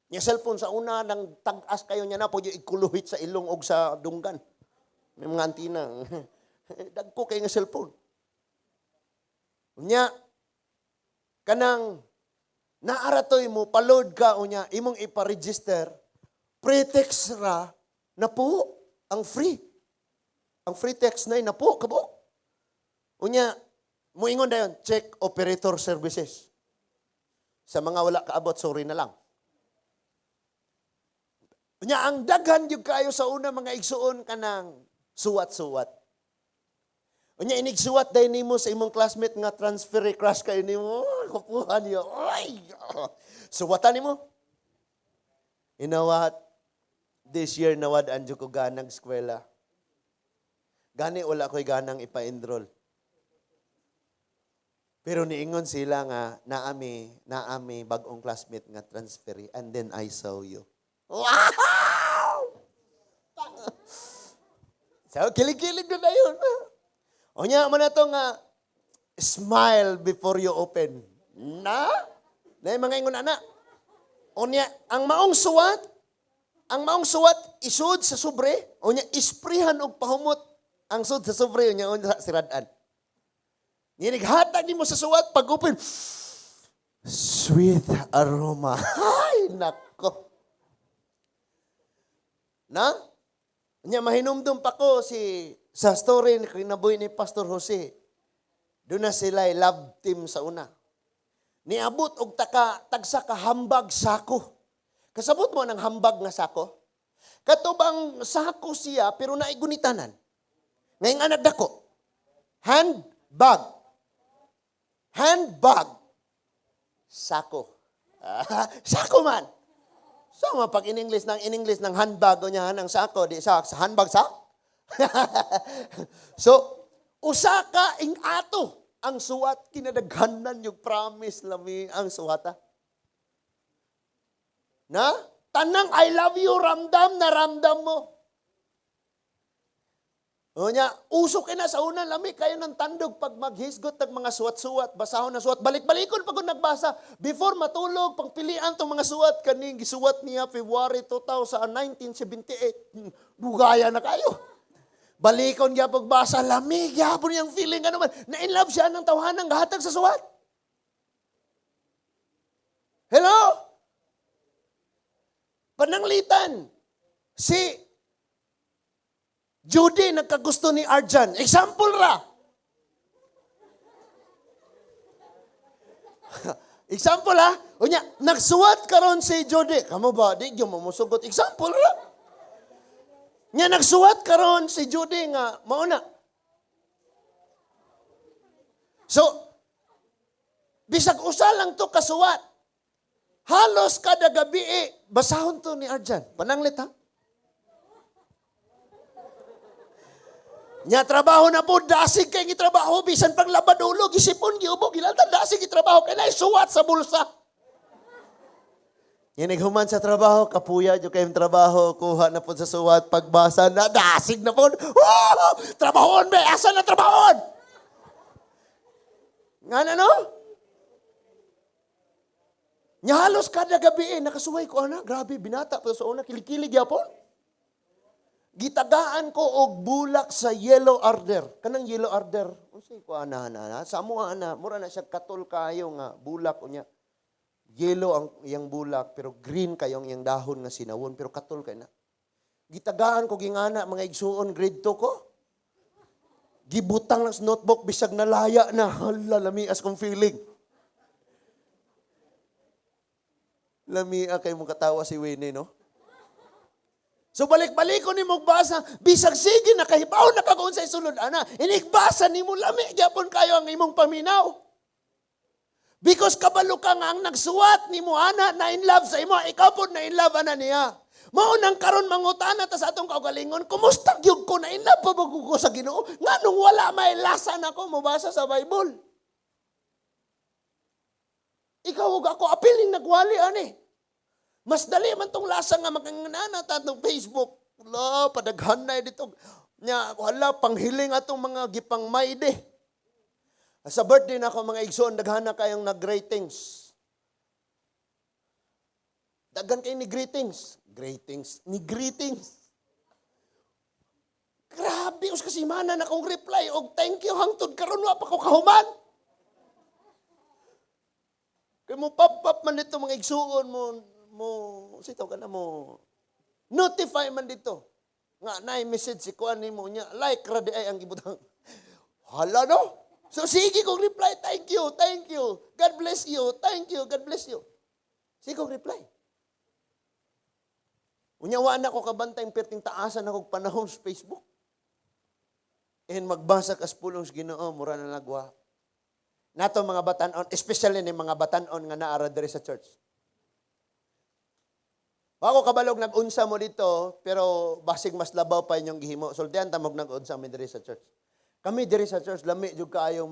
A: Yung cellphone sa una, nang tag-as kayo niya na, pwede ikuluhit sa ilong o sa dunggan. May mga antina. Dagko kayo ng cellphone. Unya, kanang naaratoy mo, palod ka, unya, imong iparegister, pretext ra, na po, ang free. Ang free text na na po, kabok. Unya, muingon dayon, check operator services. Sa mga wala kaabot, sorry na lang. Nya ang daghan gyud kayo sa una mga igsuon kanang suwat-suwat. Unya inigsuwat day nimo sa imong classmate nga transfer crush kayo nimo. Kapuhan niyo. Ay! Suwatan nimo. You know what? This year nawad-an jud ko ganang eskwela. Gani wala ko'y ganang ipa-enroll. Pero niingon sila nga naami bag-ong classmate nga transfer and then I saw you. Wow! So, kilig-kilig na yun. O niya, man na ito nga, smile before you open. Na yung mga ingon na. O niya, ang maong suwat, isud sa sobre, o niya, isprihan og pahumot, ang sud sa sobre, o niya, sa siradan. Nighatag ni mo sa suwat, pag open, sweet aroma. Ay, nako. Na? Nya mahinumdum pa ko sa story ni kinabuhi ni Pastor Jose. Doon na sila love team sa una. Niabot og tagsa ka hambag sako. Kasabot mo ng hambag nga sako? Katubang sako siya pero naigunitanan. Ngayong anak dako. Handbag. Sako. Sako man. So, pag in English ng handbag o niya, ng sako, di sa handbag sak. So, usaka ing ato ang suwat, kinadaghanan yung promise lami ang suwata. Na? Tanang I love you, ramdam na ramdam mo. O niya, usok na sa una, lami kayo ng tandog pag maghisgot ng mga suwat-suwat, basahon na suwat, balik-balikon pag nagbasa, before matulog, pangpilian tong mga suwat, kaning gisuwat niya February 1978, bugaya na kayo. Balikon niya pagbasa, lamig, yapon niyang feeling, ano man, na-inlove siya ng tawanan, gahatag sa suwat. Hello? Pananglitan, si Judy nagkagusto ni Arjan. Example ra. Example ha. Unya, nagsuwat karon si Judy. Kamo ba? Di yung mamusugot. Example ra. Nya nagsuwat karon si Judy nga mauna. So, bisag usa lang to kasuwat. Halos kada gabi basahon to ni Arjan. Pananglit ha. Nya trabaho na po, dasig kay gitrabaho, bisan pang labad ulo, gisipon, giubog, gilaltan, dasig gitrabaho, kay naisuwat sa bulsa. Yan naghuman sa trabaho, kapuya, yung kayong trabaho, kuha na po sa suwat, pagbasa na, dasig na po, trabahon be, asa na trabahon? Nga na no? Nya halos kada gabi nakasuway ko, grabe, binata pa sa una, kilig-kilig yapon. Gitagaan ko og bulak sa yellow order. Kanang yellow order, unsay ko ana sa amo ana, mura na siya katol kayo nga bulak unya. Yellow ang iyang bulak pero green kayo ang iyang dahon nga sinawon pero katol kay na. Gitagaan ko gingana mga igsuon grade 2 ko. Gibutang lang sa notebook bisag nalaya na. Hala, lamias kong feeling. Lamia kay mong katawa si Winnie, no? So balik-balik ko ni mong basa, bisag sige nakahibaw na kagoon sa isulod ana. Inigbasa ni mo lami gyapon kayo ang imong paminaw. Because kabalo ka nga ang nagsuwat ni mo ana na in love sa imo, ikaw pod na in love ana niya. Mao nang karon mangutana ta sa atong kaugalingon, kumusta gyud ko na in love pa ba ko sa Ginoo? Nganong wala may lasa nako mobasa sa Bible? Ikaw ug ako apiling nagwali ani. Mas dali man tong lasa nga makanganana ta atong Facebook. Wala padaghan na dito. Nya wala panghiling atong mga gipang mayde. Sa birthday na ako mga igsoon daghan na kayong nag-greetings. Daghan kay ni greetings. Ni greetings. Grabe, us kasi mana na kong reply og thank you hangtod karon wa pa ko kahuman. Kay mo pop man dito mga igsuon mo sitaw ka na mo notify man dito. Nga na message si kuan nimo nya like ra di ay ang gibutang. Hala no? So sige kong reply, thank you. God bless you. Thank you, God bless you. Sige kong reply. Unyawa na ko kabantay perting taasan ako panahon sa Facebook. And magbasa kas pulong sa Ginoo mura na nagwa. Nato mga batanon, especially ni mga batanon nga naara diri sa church. Ako kabalog nag-unsa mo dito, pero basig mas labaw pa inyong gihimo. Sultihan ta nag-unsa mi diri sa church. Kami diri sa church lami jud kaayo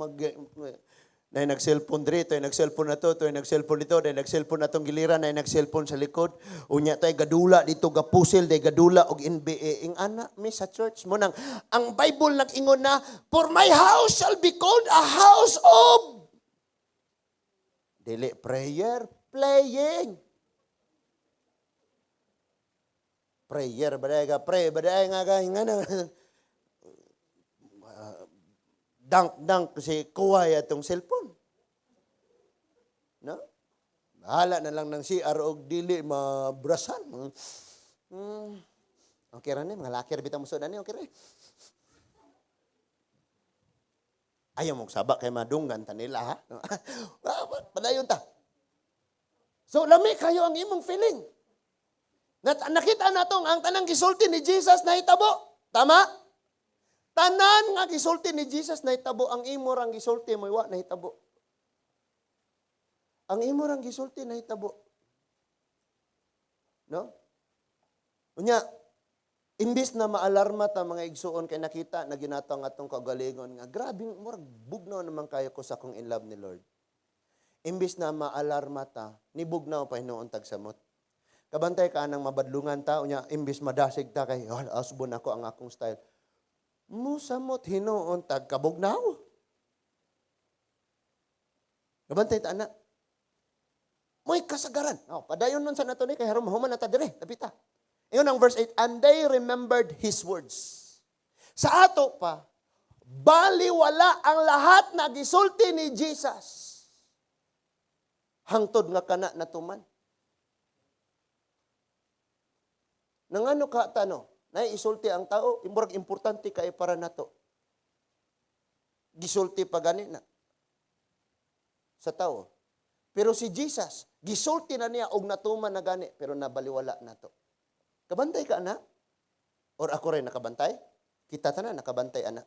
A: na nag-cellphone diri, toy nag-cellphone na to, toy nag-cellphone dito, toy nag-cellphone na tong giliran, na nag-cellphone sa likod. Unya tay gadula dito gapusil, day gadula og NBA. Ing ana mi sa church mo nang ang Bible nag-ingon na, for my house shall be called a house of dili prayer, playing. Prayer baday ka pray, baday nga ngana. Dank kasi kuway atong cellphone. No? Bahala na lang ng CR og dili mabrasan. Okay ra ni mga lakir bitaw mo sudan ni okay ra. Ayaw mo sabak kay madunggan ta nila ha. Padayon ta. So lami kayo ang imong feeling. Nakita natong ang tanang gisulti ni Jesus na hitabo. Tama? Tanan nga gisulti ni Jesus na hitabo, ang imo rang gisulti mo iwa na hitabo. Ang imo rang gisulti na hitabo. No? Unya, imbis na maalarma ta mga igsuon kay nakita na ginato ang atong kagalingon nga grabe murag bugnaw naman kayo ko sa kong in love ni Lord. Imbis na maalarma ta, nibugnaw pa hinuon tag samot. Kabantay ka nang mabadlungan ta unya imbis madasig ta kay asbon ako ang akong style. Musamot hinuon tag kabugnaw. Kabantay ta na. Mo'y kasagaran. Padayon nun sa nato ni kay harom human na ta dire, tapita. Iyon ang verse 8, and they remembered his words. Sa ato pa, baliwala ang lahat na gisulti ni Jesus. Hangtod nga kana natuman. Nangano ka tano? Naisulti ang tao, imurag importante kay para nato. Gisulti pa gani na sa tao. Pero si Jesus, gisulti na niya og natuman na gani, pero nabaliwala nato. Kabantay ka ana? Or ako rin nakabantay? Kita ta na nakabantay ana.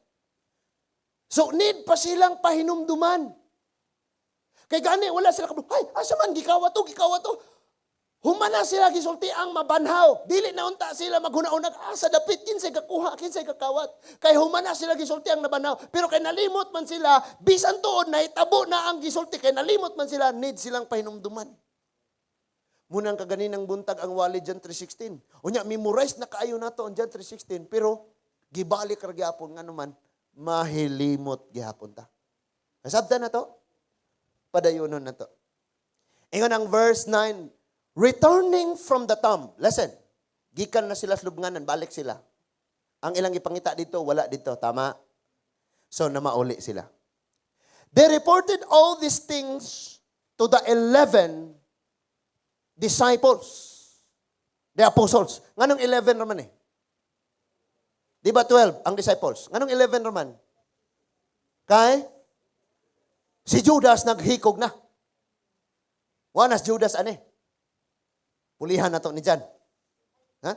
A: So need pa silang pahinumduman. Kay gani wala sila kabantay. Ay, asa man gikawa to. Humana sila gisulti ang mabanhaw. Dili na unta sila maghuna-unag sa dapit kinsay kakuha, kinsay kakawat. Kay humana sila gisulti ang nabanhaw. Pero kay nalimot man sila, bisan tuod na itabo na ang gisulti. Kay nalimot man sila, need silang pahinumduman. Munang kaganinang buntag ang wali John 3:16. Unya, memorize na kaayo nato ang John 3:16. Pero, gibalik ra gyapon nga naman, mahilimot gyapon ta. Kasabta na to? Padayonon na to. Ingon ang verse 9, returning from the tomb. Listen, gikan na sila sa lubnganan, balik sila. Ang ilang ipangita dito, wala dito. Tama? So, namauli sila. They reported all these things to the 11 disciples. The apostles. Nganong 11 naman eh? Di ba 12 ang disciples? Nganong 11 naman? Kay? Si Judas naghikog na. Wanas Judas ane. Pulihan na to ni Jan. Ha?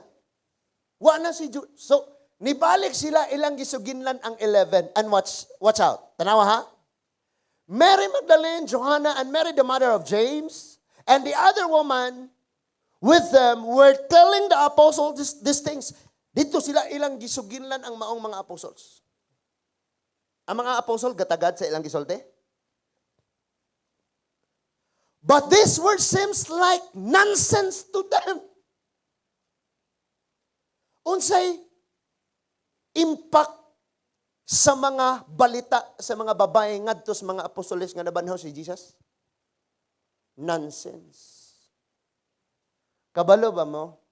A: Wana si Judas. So, nibalik sila ilang gisuginlan ang 11. And watch out. Tanawa ha? Mary Magdalene, Johanna, and Mary the mother of James, and the other woman with them were telling the apostles these things. Dito sila ilang gisuginlan ang maong mga apostles. Ang mga apostol gatagad sa ilang gisulti. But this word seems like nonsense to them. Unsay impact sa mga balita, sa mga babae ngadto sa mga apostoles nga nabanhaw si Jesus? Nonsense. Kabalo ba mo?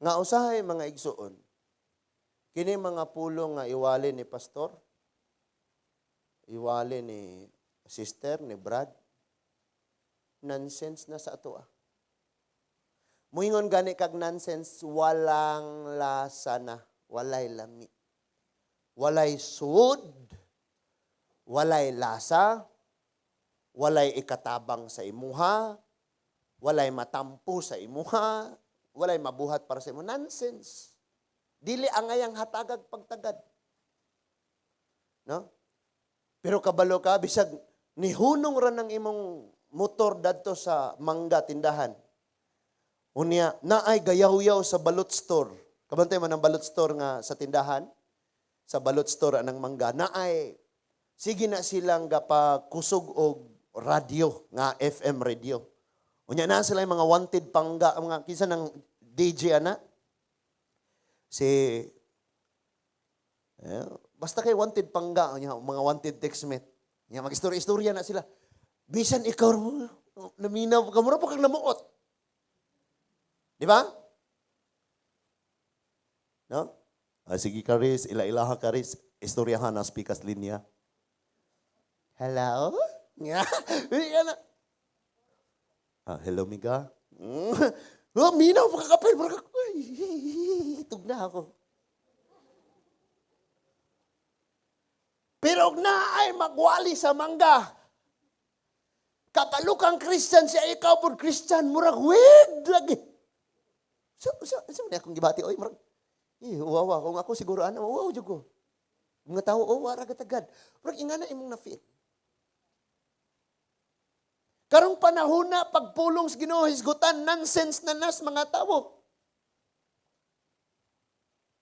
A: Nga usahay mga igsuon, kini mga pulong nga iwali ni pastor, iwali ni sister, ni Brad, nonsense na sa ato. Muingon gani kag nonsense, walang lasa na, walay lami. Walay sud, walay lasa, walay ikatabang sa imuha, walay matampo sa imuha, walay mabuhat para sa imo. Nonsense. Dili angayang hatagag pagtagad. No? Pero kabalo ka, bisag nihunong ra ng imong motor dadto sa mangga tindahan. Unya, naay gayaw-yaw sa balot store. Kabantay man ang balot store nga sa tindahan, sa balot store anang mangga, naay, sige na silang gapakusog og radio, nga FM radio. Unya na sila yung mga wanted pangga, mga kisa ng DJ ana. Basta kay wanted pangga, mga wanted textmate. Mag-istorya-istorya na sila. Bisan ikaw, naminaw, kamura pa kang namuot. Di ba? No? Sige Karis, ila-ilaha Karis, istoryahan na spikas linya. Hello? Hello, Miga. Minaw, makakapil. Itog na ako. Pero na ay magwali sa mangga. Kapalukang Christian siya, ikaw po Christian, murag weird lagi. So na akong gibati, oy, murag, uwawa, kung ako siguro, uwaw, jugo. Mga tao, wara katagad. Murag, ingana imong na-feel. Karong panahon na, pagpulong sa Ginoo, hisgutan, nonsense na nas mga tao.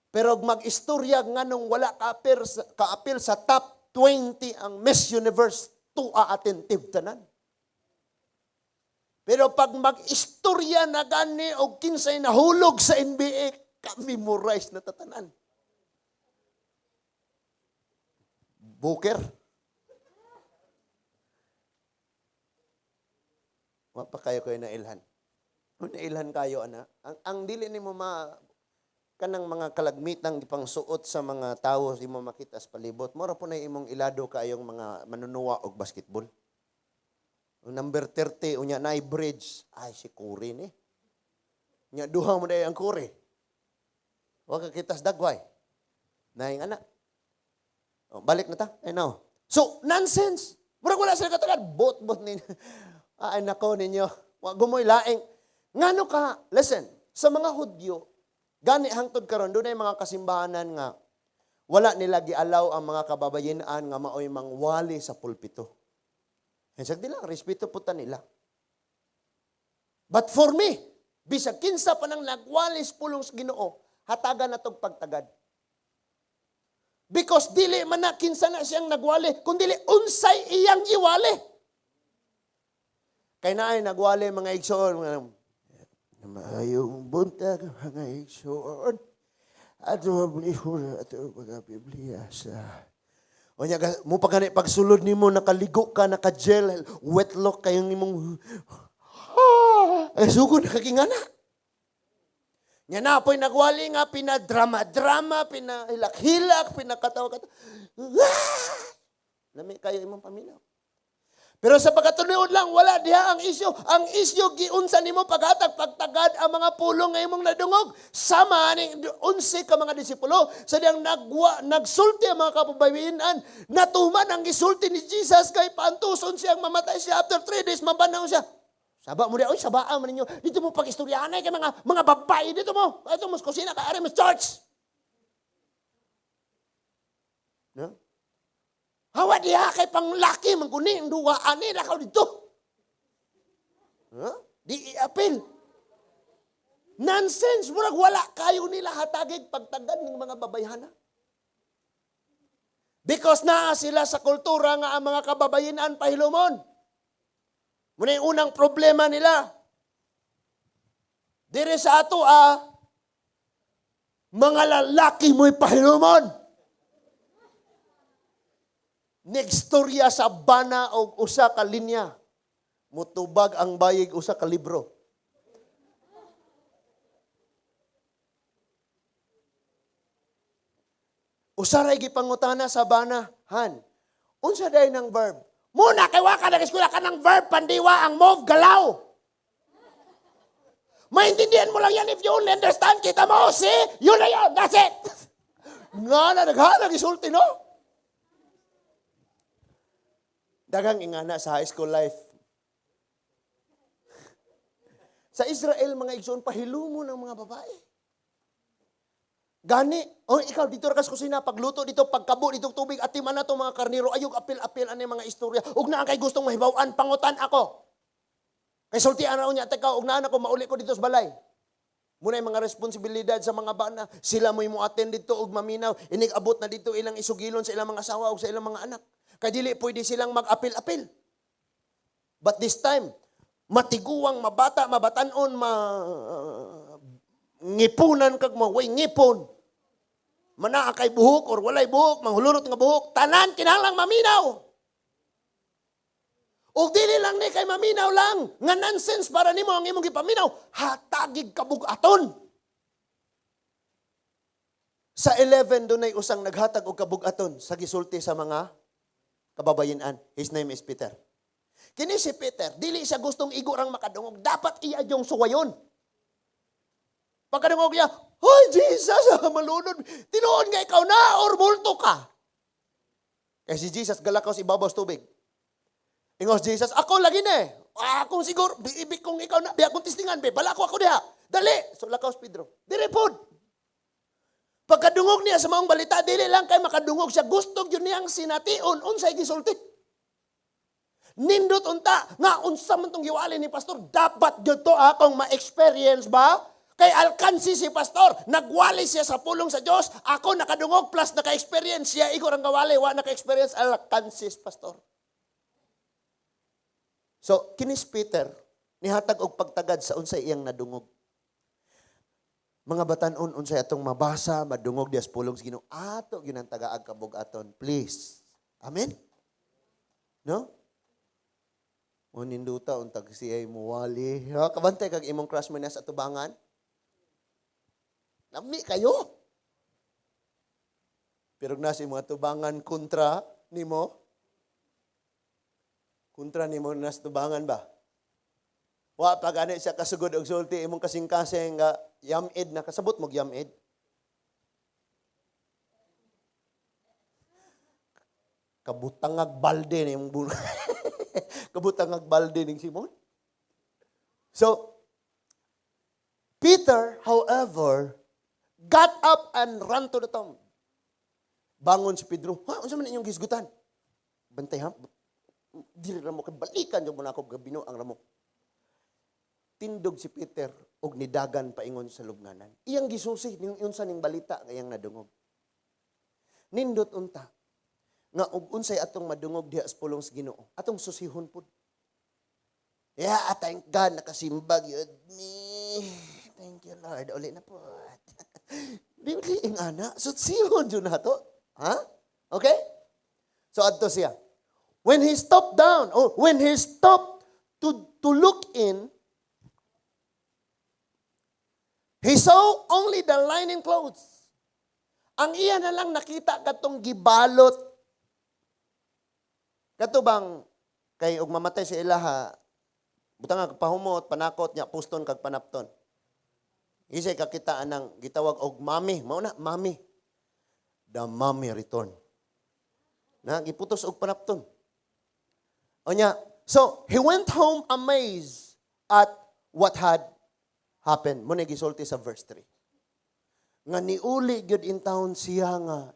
A: Pero mag-istorya nga nung wala kaapil sa top 20 ang Miss Universe, tua attentive tanan. Pero pag mag-istorya na gani o kinsay nahulog sa NBA, ka-memorize na tatanan. Booker. Mapa kayo nailhan. Nailhan kayo, ana. Ang dili ni mo kanang mga kalagmitang ipang suot sa mga tao, di mo makita sa palibot. Mora po na imong ilado kayong mga manunuwa og basketball. Number 30, unya na bridge. Ay, si Kuri ni. Nya duha mo na ang Kuri. Huwag ka kitas dagway. Naing anak. Balik na ta. I know. So, nonsense. Murag wala sila katagad. Bot ninyo. Ay, nako ninyo. Huwag gumoy laing. Ngano ka, listen, sa mga Hudyo, gani hangtod karon doon ay mga kasimbahanan nga wala nila gialaw ang mga kababayenan nga maoy mangwali sa pulpito. Hensag nila, respeto puta nila. But for me, bisag kinsa pa nang nagwalis pulong sa Ginoo, hatagan na tog pagtagad. Because dili man na kinsa na siyang nagwali, kundi unsay iyang iwali. Kay naay nagwali mga igsoon, mayong buntag mga igsoon, ato mablihon ato mga Biblia sa... O niya, mo pagsulod ni mo, nakaligo ka, naka-gel, wetlock kayong imong, ay, sugod, nakakingana. Nya na po'y nagwali nga, pinadrama-drama, pinahilak-hilak, pinakatawa-katawa. Lami kayo imong paminaw. Pero sa pagkatuloy lang, wala diha ang isyo. Ang isyo, giunsa nimo paghatag, pagtagad ang mga pulong nga imong nadungog. Sama ni 11 ka mga disipulo. Sa diyang nagsulti ang mga kapabayinan. Natuman ang gisulti ni Jesus kay paantuson siyang mamatay siya. After 3 days, mabanaw siya. Saba mo diya, oy, sabaan mo ninyo. Dito mo pag-istoryahanay kay mga babae dito mo. Ito mo, kusina ka, ari mo church. No? Hawa diha kay panglaki, mangkuni, ang duwaan nila ka dito. Huh? Di i-apil. Nonsense, murag wala kayo nila hatagig pagtagad ng mga babayhana. Because naa sila sa kultura nga ang mga kababayinan pahilumon. Muna yung unang problema nila. Dire sa ato, mga lalaki mo'y pahilumon. Negstorya sa bana o usa ka linya. Mutubag ang bayig usa ka libro. Usaray gipangutana sa bana, Han. Unsa day ng verb? Muna kay wa ka nag-eskwela ka ng verb pandiwa ang move galaw. Maintindihan mo lang yan if you only understand. Kita mo, see? Yun na yun. That's it. Nga na naghalag isulti, no? Dagang ingana sa high school life. Sa Israel, mga igsoon, pahilumo ng mga babae. Gani, ikaw dito ra kas kusina, pagluto dito, pagkabo dito tubig, atiman na to mga karniro, ayog apil-apil ani mga istorya. Ug naa kay gustong mahibaw-an, pangutan ako. Kay sultian na unya, teka, ug naa ko mauli ko dito sa balay. Muna yung mga responsibilidad sa mga bana, sila mo attend dito ug maminaw, inig-abot na dito ilang isugilon sa ilang mga asawa ug sa ilang mga anak. Kaya dili pwede silang mag-apil-apil. But this time, matiguang, mabata, mabatanon, ngipunan kag way ngipon. Manaa kay buhok or walay buhok, manghulurot nga buhok, tanan kinahanglang maminaw. O dili lang ni kay maminaw lang, nga nonsense para nimo ang imong gipaminaw, hatagig kabug-aton. Sa 11 dunay usang naghatag og kabug-aton sa gisulti sa mga kababayinan. His name is Peter. Kini si Peter, dili siya gustong igurang makadungog. Dapat iya yung suwayon. Pagkadungog niya, "Hoy, Jesus, malunod. Tinuod nga ikaw na or multo ka." Kaya si Jesus galakaw sa ibabaw sa tubig. Ingos Jesus, "Ako lagi na eh. Akong siguro, ibig kong ikaw na, biya kong tistingan, be. Bala ko ako diha. Dali." So lakaw si Pedro. Dire pod. Pagkadungog niya sa maong balita, dili lang kay makadungog siya. Gusto yun niyang sination. Unsay gisulti. Nindot unta, nga unsa man tong giwali ni pastor, dapat yun to akong ma-experience ba? Kay alkansi si pastor, nagwali siya sa pulong sa Diyos, ako nakadungog plus naka-experience siya, igor ang gawali, wa naka-experience, alkansi si pastor. So, kinis Peter, nihatag og pagtagad sa unsay iyang nadungog. Mga batanon unsay atong mabasa, madungog dias pulong sa Ginoo. Ato gyud ang tagaag kabug-aton, please. Amen. No? Uninduta untag siyay muwali. Ha, kabantay kag imong crush man sa tubangan. Nami kayo. Pero nasi mga tubangan kontra nimo. Kontra nimo nas tubangan ba? Wa pa gani siya kasugod og sulti imong kasing-kasing nga yamid na kasabot mo yamid. Kabutangag balde ni imong bulo. Kabutangag balde ning Simon. So Peter, however, got up and ran to the tomb. Bangon si Pedro. Ha, unsa man inyong gisgutan? Bantay ha. Dili ra mo kay balikan jud mo na ako gabino ang ramo. Tindog si Peter og nidagan paingon sa lubnganan. Iyang gisusi ning unsa ning balita nga iyang nadungog. Nindot unta nga og unsay atong madungog diha sa pulong sa Ginoo. Atong susihon pud. Yeah, thank God nakasimbag yun me. Thank you Lord. Uli na po. Bibli ing ana, susihon jud nato. Ha? Okay? So adto siya. When he stopped down, or when he stopped to look in, He saw only the linen clothes. Ang iya na lang nakita katong gibalot. Kato bang kay og mamatay si ilaha, butang nga pahumot, panakot niya, puston kag panapton. Isay kakitaan ng gitawag og mami. Mao na, mami. The mommy return. Na, giputos og panapton. O niya, so, he went home amazed at what had happened. Muna gisulti sa verse 3. Nga niuli gyud in town siya nga.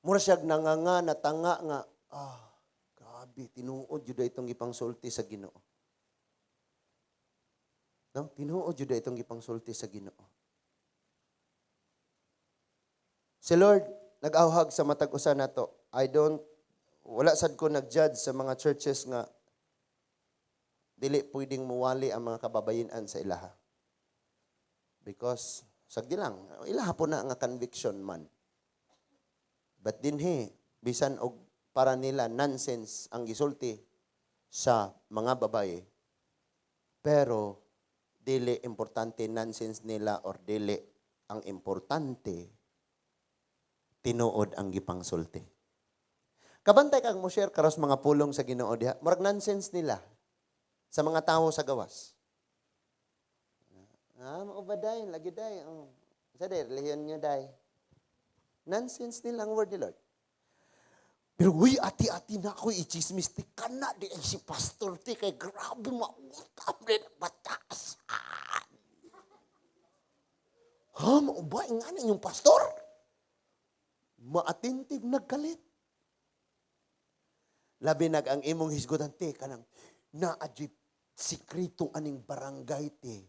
A: Mura siya nanganga, natanga nga. Grabe, tinuod jud itong ipangsulti sa Ginoo. No? Tinuod jud itong ipangsulti sa Ginoo. Si Lord, nag-awhag sa matag usa nato. Wala sad ko nag-judge sa mga churches nga dili pwedeng muwali ang mga kababayenan sa ilaha. Because, sagdi lang, ilaha po na nga conviction man. But dinhi, bisan og para nila nonsense ang gisulti sa mga babae, pero dili importante nonsense nila or dili ang importante tinuod ang gipangsulti. Kabantay kag mo share karos mga pulong sa Ginoo diha, murag nonsense nila sa mga tawo sa gawas. Mao ba day, lagi day. Sa day, relihiyon niyo day. Nonsense nila ang word ni Lord. Pero ati-ati na ako i-chismis ti kana di ay si pastor ti kay grabe mautam din batasan. Mao ba ingani yung pastor? Maatintig nagkalit. Labi ang imong hisgutan ti kanang naadjip sikreto aning barangay ti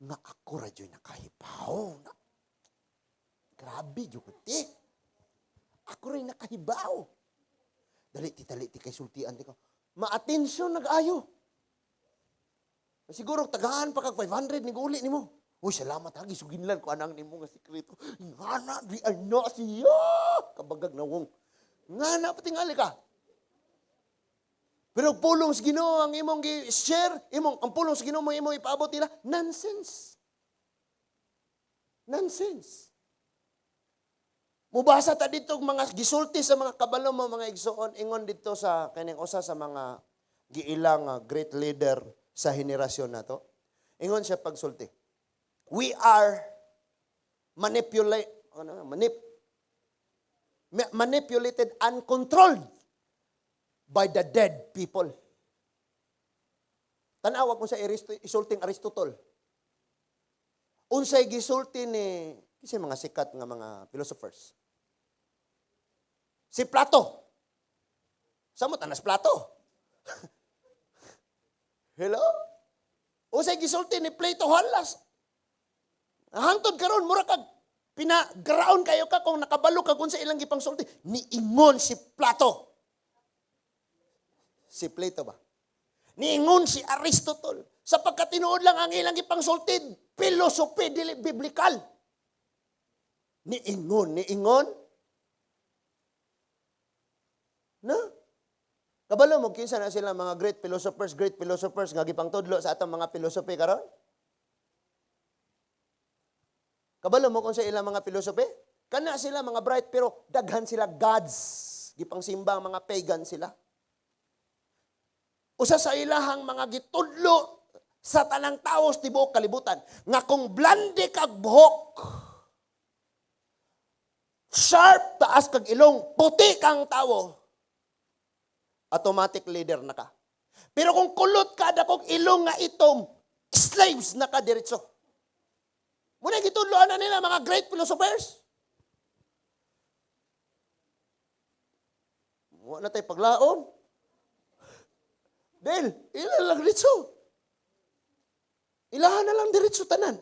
A: nga ako radyo nakahibaw na. Grabe jud ti. Ako rin nakahibaw. Dali ti kay sultian ti ko. Ma-atensyon nag-ayo. Siguro tagaan pa kag 500 ni uli nimo. Uy, salamat hagi suginlan ko anang nimo nga sikreto. Ngana di ano siya. Kabagag nawong. Ngana patingali ka. Pero pulong sa Ginoo ang imong gi-share, ang pulong sa Ginoo mo imong ipaabot nila, nonsense. Nonsense. Mubasa ta dito mga gisulti sa mga kabalo mo mga igsoon ingon dito sa kaning usa sa mga giilang great leader sa henerasyon nato. Ingon siya pagsulti. We are manipulated and controlled by the dead people. Tanawag mo sa isulting Aristotle. Unsay gisulti ni kasi mga sikat nga mga philosophers. Si Plato. Samot anas Plato. Hello? Unsay gisulti ni Plato halas. Hangtod karon mura kag pinagraon kayo ka kung nakabalo ka kung sa ilang gipangsulti. Niingon si Plato. Si Plato ba? Niingon si Aristotle. Sapagkat tinuod lang ang ilang ipangsultid. Philosophy, dili biblical. Niingon. No? Kabalo mo, kinsa na sila mga great philosophers, nga gipangtudlo sa atong mga philosophy karon? Kabalo mo kung sa ilang mga philosophy? Kana sila mga bright, pero daghan sila gods. Gipangsimba mga pagan sila. Usa sa ilahang mga gitudlo sa tanang taos tibuok kalibutan nga kung blande kag buhok, sharp taas kag ilong, puti kang tawo, automatic leader na ka. Pero kung kulot ka dakog ilong nga itom, slaves na ka diretso. Muna gitudloan na nila mga great philosophers. Wala na tayo paglaom. Dahil, ilan lang diretso. Ilahan na lang diretso tanan.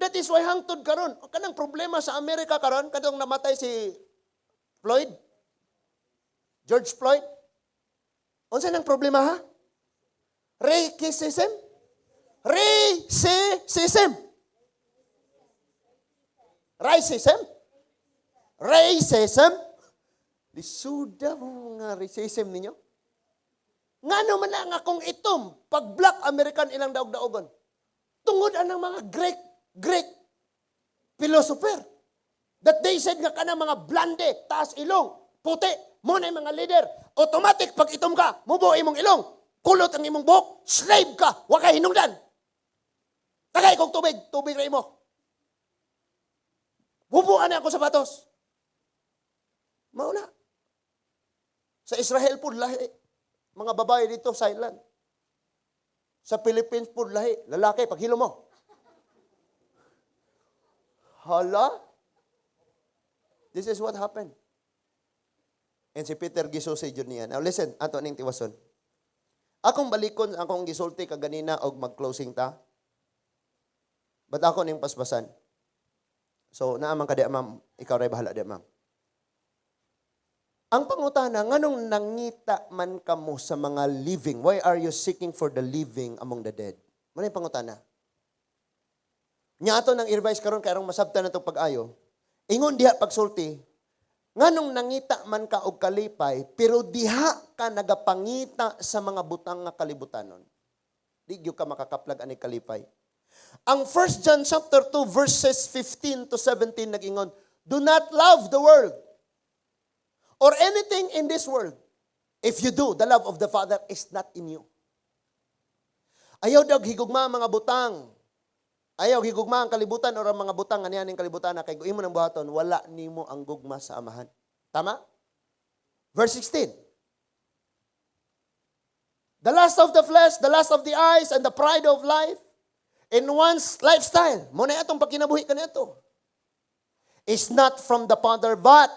A: That is why hangtod karon. Kanang problema sa Amerika karon, kadtong namatay si Floyd, George Floyd. Unsa nang problema ha? Racism. Lisuda mo mga racism ninyo. Ngano man nga kung itom, pag black American ilang daog-daogon. Tungod anang mga Greek
B: Greek philosopher that they said nga kanang mga blonde, taas ilong, puti, mo na yung mga leader. Automatic, pag itom ka, mubo imong ilong, kulot ang imong buhok, slave ka, wa ka hinungdan. Tagay kong tubig, tubig rin mo. Bubuan na ako sapatos. Mauna. Sa Israel po, lahi. Mga babae dito, silent. Sa Philippines po, lahi. Lalaki, paghilo mo. Hala? This is what happened. And si Peter gisusi dyan niya. Now listen, ato ning tiwason. Akong balikon, akong gisulti kaganina og mag-closing ta. But ako ning paspasan. So, naamang ka di, ma'am. Ikaw ray bahala di, ma'am. Ang pangutana, nganong nangita man kamo sa mga living? Why are you seeking for the living among the dead? Ano yung pangutana? Nya ato nang i-revise karon kay arong masabtan na itong pag-ayo. Ingon diha pagsulti, nganong nangita man ka og kalipay, pero diha ka nagapangita sa mga butang nga kalibutanon. Di gyud ka makakaplag ani kalipay. Ang 1 John chapter 2 verses 15 to 17 nag-ingon, do not love the world or anything in this world. If you do, the love of the Father is not in you. Ayaw daw higugma ang mga butang. Ayaw higugma ang kalibutan o ang mga butang anihan ng kalibutan na kay guimo ng buhaton, wala nimo ang gugma sa amahan. Tama? Verse 16. The lust of the flesh, the lust of the eyes, and the pride of life in one's lifestyle. Muna itong pagkinabuhi ka nito. Is not from the Father, but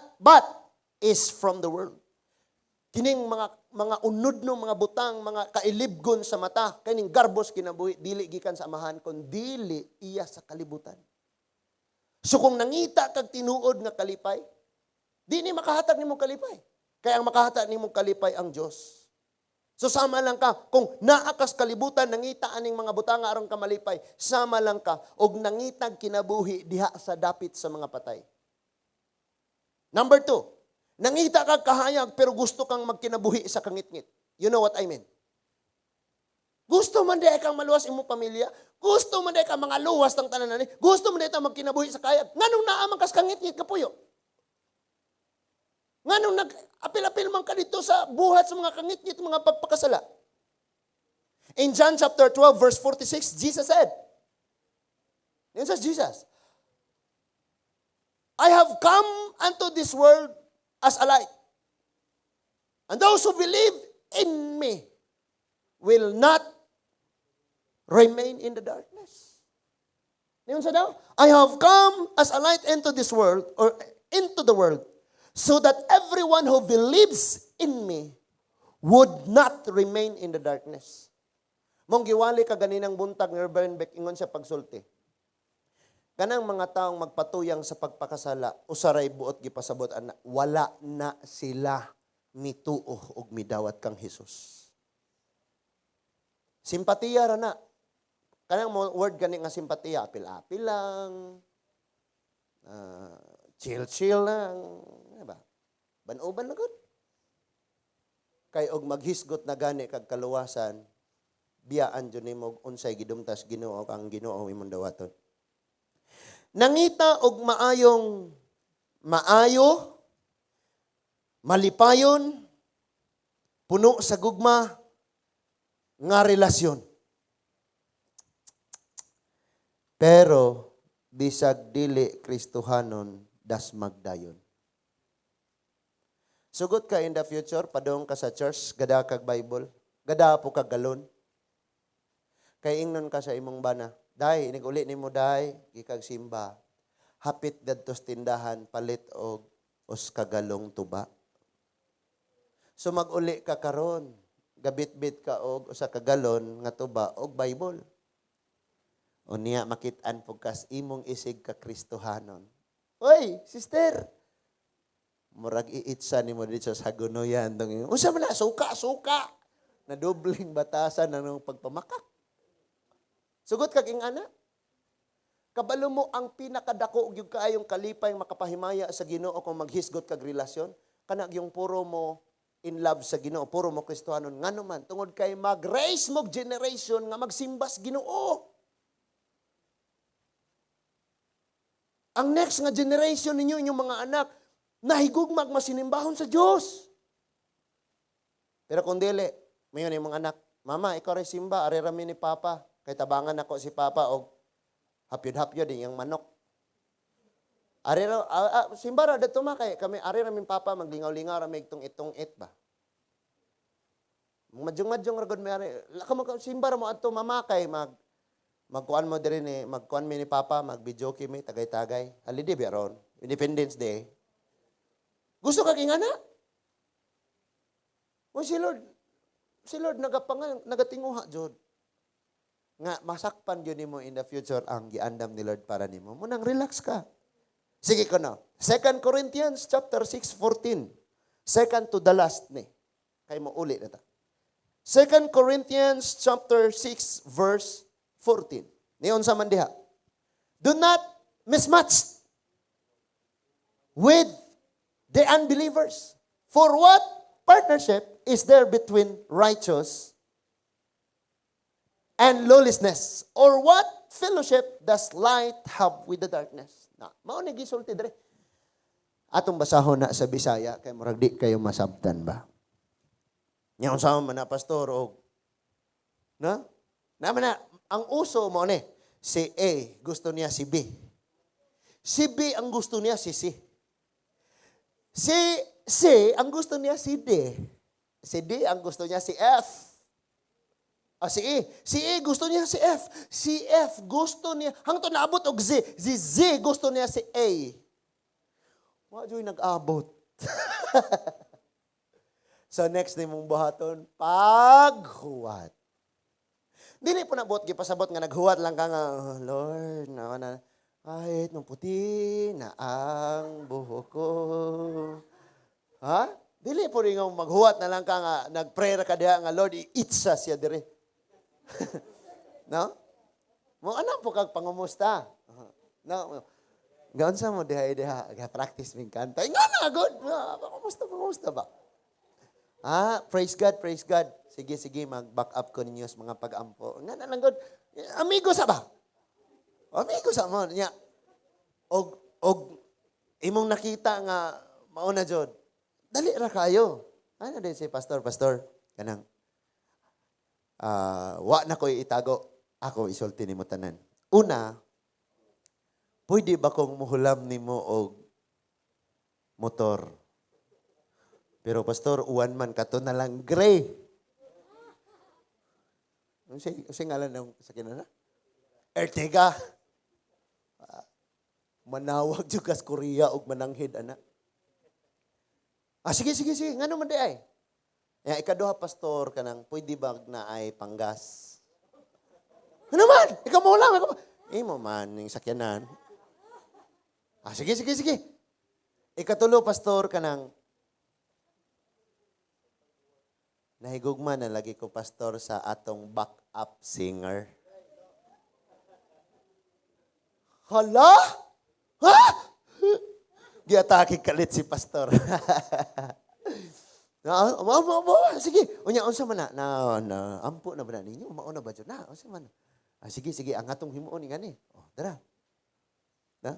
B: is from the world. Kining mga unod no mga butang, mga kailibgon sa mata, kining garbos kinabuhi, dili gikan sa amahan, kun dili iya sa kalibutan. So kung nangita kag tinuod nga kalipay, di ni makahatag nimong kalipay. Kaya ang makahatag nimong kalipay ang Dios. So sama lang ka, kung naakas kalibutan, nangita aning mga butang nga aron ka malipay, sama lang ka, og nangitag kinabuhi diha sa dapit sa mga patay. Number 2, nangita kag kahayag pero gusto kang magkinabuhi sa kangitngit. You know what I mean? Gusto man di kang maluwas imong pamilya, gusto man di ka mga luwas ng tanan ni, gusto man di ta magkinabuhi sa kayag. Nganong naamang kas kangitngit kapuyo? Nganong nag-apil-apil man ka dito sa buhat sa mga kangitngit, mga pagpakasala? In John chapter 12 verse 46, Jesus said, yun says Jesus, I have come unto this world as a light. And those who believe in me will not remain in the darkness. Yun sa daw? I have come as a light into this world, or into the world, so that everyone who believes in me would not remain in the darkness. Mong giwali ka ganinang buntag ni Reverend Beck, ingon siya pagsulti. Kanang mga taong magpatuyang sa pagpakasala, usaray buot gipasabot ana, wala na sila mituo og midawat kang Hesus. Simpatiya ra na. Kanang word gani nga simpatiya, apil-apil lang, chill-chill lang, diba? Ban-uban na gud. Kay og maghisgot na gani kag kaluwasan, biyaan jud nimo unsay gidumtas Ginoo kang Ginoo imong dawaton. Nangita og maayo, malipayon, puno sa gugma, nga relasyon. Pero, bisag dili Kristohanon, das magdayon. Sugot ka in the future, padong ka sa church, gada kag Bible, gada po kag galon. Kay ingnon ka sa imong bana. Day, nag-uli ni mo day, gikag simba. Hapit dadto tindahan, palit og os kagalong tuba. So mag-uli ka karon, gabit-bit ka og usa kagalon nga tuba og Bible. O niya makit-an pugkas imong isig ka Kristohanon. Oy, sister. Murag iitsa nimo dito sa Hagonoyan tong. Unsa man na suka. Na dobling batasan ng pagpamakak. Sugot kag ing ana. Kabalo mo ang pinakadako gyud kaayong kalipay makapahimaya sa Ginoo kung maghisgot kag relasyon, kana yung puro mo in love sa Ginoo, puro mo Kristohanon ngano man tungod kay mag-raise mo generation nga magsimbas Ginoo. ang next nga generation ninyo, inyong mga anak, nahigugmag masinimbahon sa Diyos. Pero kung dili, mayon yung mga anak, Mama, ikaw rin simba, ari rami ni Papa. Kay tabangan ako si Papa og hapyod-hapyod yung manok. Ari simba ra dato ma kay kami ari rami Papa maglingaw-lingaw ra mig itong it ba. Madyong-madyong ra gud may ari. Laka simba ra mo adto mama kay magkuan mo diri ni magkuan mi ni Papa mag-video kimi tagay-tagay. Holiday ba ron? Independence Day. Gusto ka kingana? O si Lord nagatinguha jud. Nga masakpan gyud nimo in the future ang giandam ni Lord para nimo. Munang relax ka. Sige ko na. 2 Corinthians chapter 6:14. Second to the last ni. Kay mo uli na ta. 2 Corinthians chapter 6 verse 14. Niyon sa man diha. Do not mismatch with the unbelievers. For what partnership is there between righteous and lawlessness? Or what fellowship does light have with the darkness? Na, mao ni gisulti dire. Atong basahon na sa Bisaya kay murag di kayo masabtan ba? Nya unsa man na pastor og na? Naman na ang uso mo ni si A gusto niya si B. Si B ang gusto niya si C. Si C ang gusto niya si D. Si D ang gusto niya si F. Si E. Si E gusto niya si F. Si F gusto niya, hangtod naabot og Z. Si Z gusto niya si A. Wa joy nag-abot. So next ni mong buhaton, paghuwat. Dili po nabot gipasabot nga naghuwat lang ka nga, oh, Lord, na kahit nung puti na ang buhok ko. Ha? Dili po rin nga maghuwat na lang ka nga, nag-prayer ka diha nga, Lord, i-itsa siya dire. No? Mo anam po kag pangumusta. No? Gaon sa mo diha, practice ming kanta. Nga na, good. Pangumusta ba? Praise God, praise God. Sige, mag-back up ko ninyo sa mga pag-ampo. Nga na lang, good. Amigo sa ba? Amigo sa mo. Nya, og imong nakita nga, mauna jod. Dali ra kayo. Ano din si pastor, kanang, wa na ko'y itago. Ako isulti ni mo tanan. Una, pwede ba kong muhulam ni mo og motor? Pero pastor, uwan man kato na lang gray. Ano siya ngalan ng sakinan na? Ertiga. Manawag juga sa Korea og mananghid, anak. Sige. Ngano man di ay? Ikaduha, pastor, kanang pwede ba na ay panggas? Ano man? Ikaw mo lang. Mo man, yung sakyanan. Sige. Ikatulo, pastor, kanang nahigugma na lagi ko, pastor, sa atong backup singer. Hala? Ha? Giatake kalit si pastor. Sige. Unya, unsa man na ampo na ba na ninyo? Mauna ba dyan? Unsa man? Sige. Ang atong himuon ni gani. Dara. Na?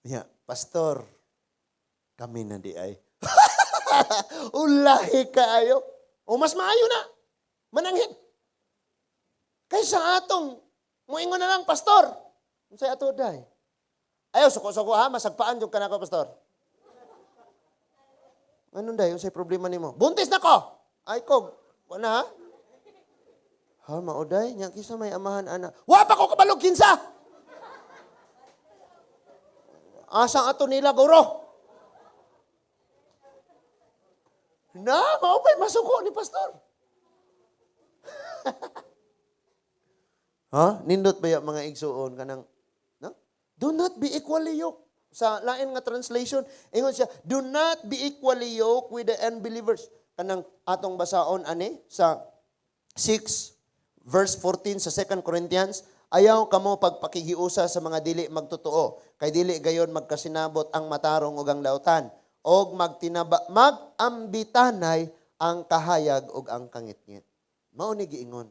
B: Unya, pastor, kami na di ay. Ulahi kaayo. Mas maayo na. Mananghid. Kaysa atong, muingon na lang, pastor. Unsay ato day? Ayaw, suko-suko ha, masagpaan yung kanako, pastor. Anong day? Unsay problema nimo? Buntis na ko! Ay ko, wala ha? Ha, mauday, niya kisa may amahan, ana. Wa pa ko kabalog kinsa! Asang ato nila, guro? Na, maupay, masuko ni pastor. Nindot ba yung mga igsuon ka ng, no? Do not be equally yoked. Sa lain nga translation, ingon siya, do not be equally yoked with the unbelievers. Kanang atong basaon, sa 6, verse 14 sa 2 Corinthians, ayaw kamo pagpakihiusa sa mga dili magtotoo, kay dili gayon magkasinabot ang matarong ug ang lautan, og magambitanay ang kahayag ug ang kangitngit. Mao ni giingon.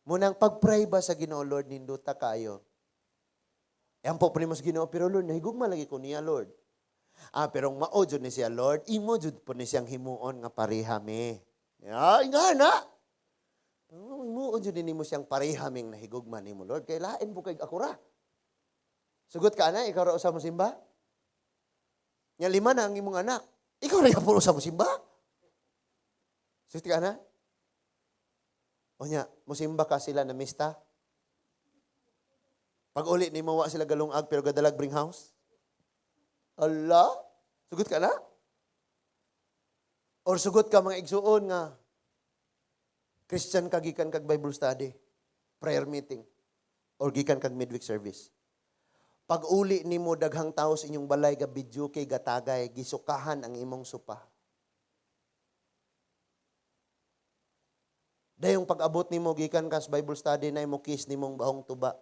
B: Munang pag-pray ba sa Ginoo, Lord, ninduta kayo.
A: Yan po primos Ginoo, pero Lord, nahigugma lagi ko niya, Lord. Pero mao jud ni siya, Lord, imo jud po ni siyang himuon nga parihami. Nga na. Himuon jud nimo siyang parihaming nahigugma nimo, Lord. Kay lain po kay ako ra. Sugot ka na, ikaw ra usa mo simba? Nya 5 na ang imong anak. Ikaw ra po usa mo simba? Sugot ka na? O nya, musimba ka sila na mista? Pag uli ni mawa sila galungag pero gadalag bring house? Allah? Sugot ka na? Or sugot ka mga igsuon nga Christian ka gikan kag Bible study, prayer meeting, or gikan kag midweek service. Pag uli nimo daghang tawo sa inyong balay ga video kay gatagay gisukahan ang imong supa. Dayong pag-abot nimo gikan ka sa Bible study na imo kiss nimong bahong tuba.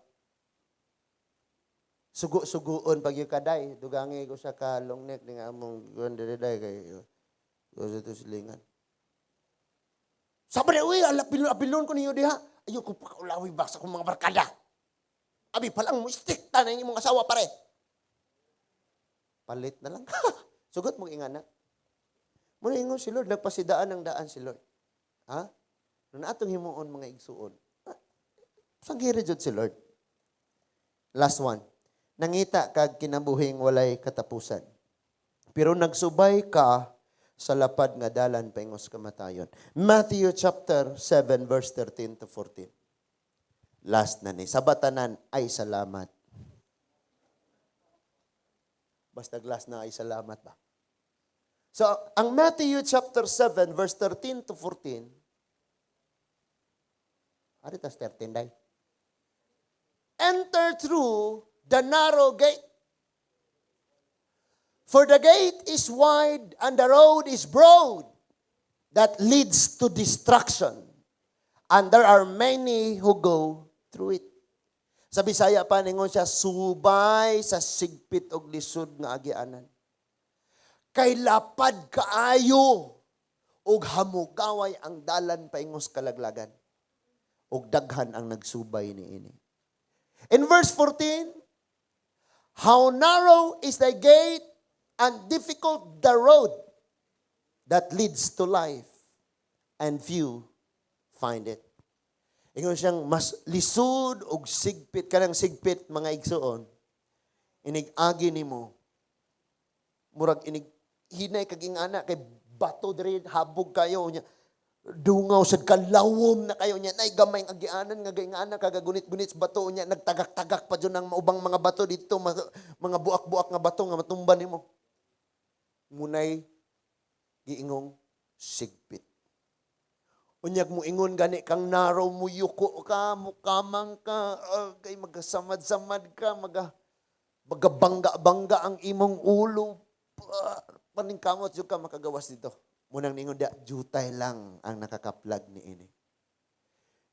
A: Sugo-sugoon pag yung kaday, dugangi ko sa ka long neck nga among gandiriday kay sa to silingan. Sabi na, uy, apilon ko ninyo diha. Ayoko pa kaulawi ba sa kong mga barkada. Abi, palang mo istik ta na yung mong asawa pare. Palit na lang. Sugot mong ingana. Muna ingon si Lord, nagpasidaan ng daan si Lord. Ha? Nung atong himuon mga igsuon. Sanggiri jud si Lord. Last one. Nangita kag kinabuhing walay katapusan. Pero nagsubay ka sa lapad nga dalan paingos kamatayon. Matthew chapter 7 verse 13 to 14. Last na ni. Sa batanan ay salamat. Basta last na ay salamat ba? So, ang Matthew chapter 7 verse 13 to 14. Aritas 13 day. Enter through the narrow gate. For the gate is wide and the road is broad that leads to destruction. And there are many who go through it. Sa Bisaya pa ningon siya, subay sa sigpit og lisod nga agianan. Kay lapad kaayo og hamugaway ang dalan paingos kalaglagan. Og daghan ang nagsubay niini. In verse 14, how narrow is the gate and difficult the road that leads to life, and few find it. Ingon siyang mas lisod og sigpit, kanang sigpit mga igsuon, inig-agi nimo, murag inig, hinay kaging anak, kay bato diri, habog kayo niya, dungaw sad kalawom na kayo niya, nay gamay ang agianan, nga gay nga anak, kagagunit-gunit sa bato niya, nagtagak-tagak pa dyan ng maubang mga bato dito, mga buak-buak nga bato nga matumba nimo. Munay giingong sigpit. Unyag mo ingon gani kang narrow mo yuko ka, mukamang ka, kay magasamad-samad ka, magabangga-bangga ang imong ulo. Paningkamot yung ka makagawas dito. Munang ningon da, jutay lang ang nakakaplag ni ini.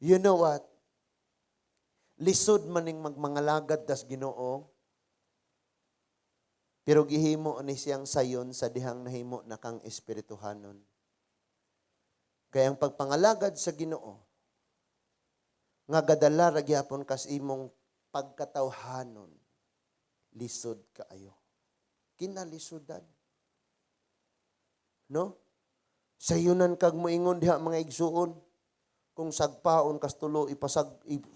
A: You know what? Lisod maning magmangalagad das Ginoo. Pero gihimo ni siyang sayon sa dihang nahimo na kang espirituhanon. Kaya ang pagpangalagad sa Ginoo, nga gadala ra gyapon kas imong pagkatawhanon, lisod kaayo. Kinalisodan. No? Sayunan kag moingon diha mga igsuon, kung sagpaon kas tulo,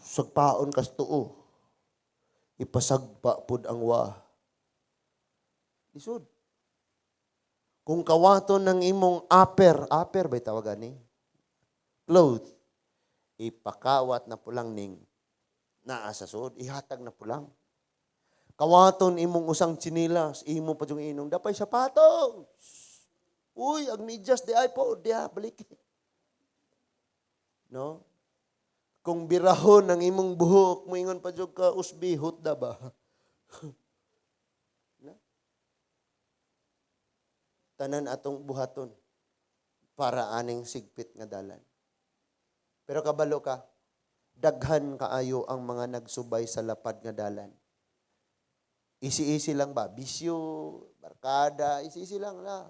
A: sagpaon kas tuo. Ipasagpa pud ang wa. Lisod. Kung kawaton ng imong upper ba tawagan ni? Cloth. Ipakawat na pulang ning naa sa suod, ihatag na pulang. Kawaton imong usang chinilas, imo pa yung inong, dapay sapatos. Uy, ang medyas di ay po, diya, balik. No? Kung birahon ang imong buhok, moingon pa yung ka, usbihot da ba? Tanan atong buhaton para aning sigpit nga dalan. Pero kabalo ka, daghan kaayo ang mga nagsubay sa lapad nga dalan. Isi-isi lang ba? Bisyo, barkada, isi-isi lang na.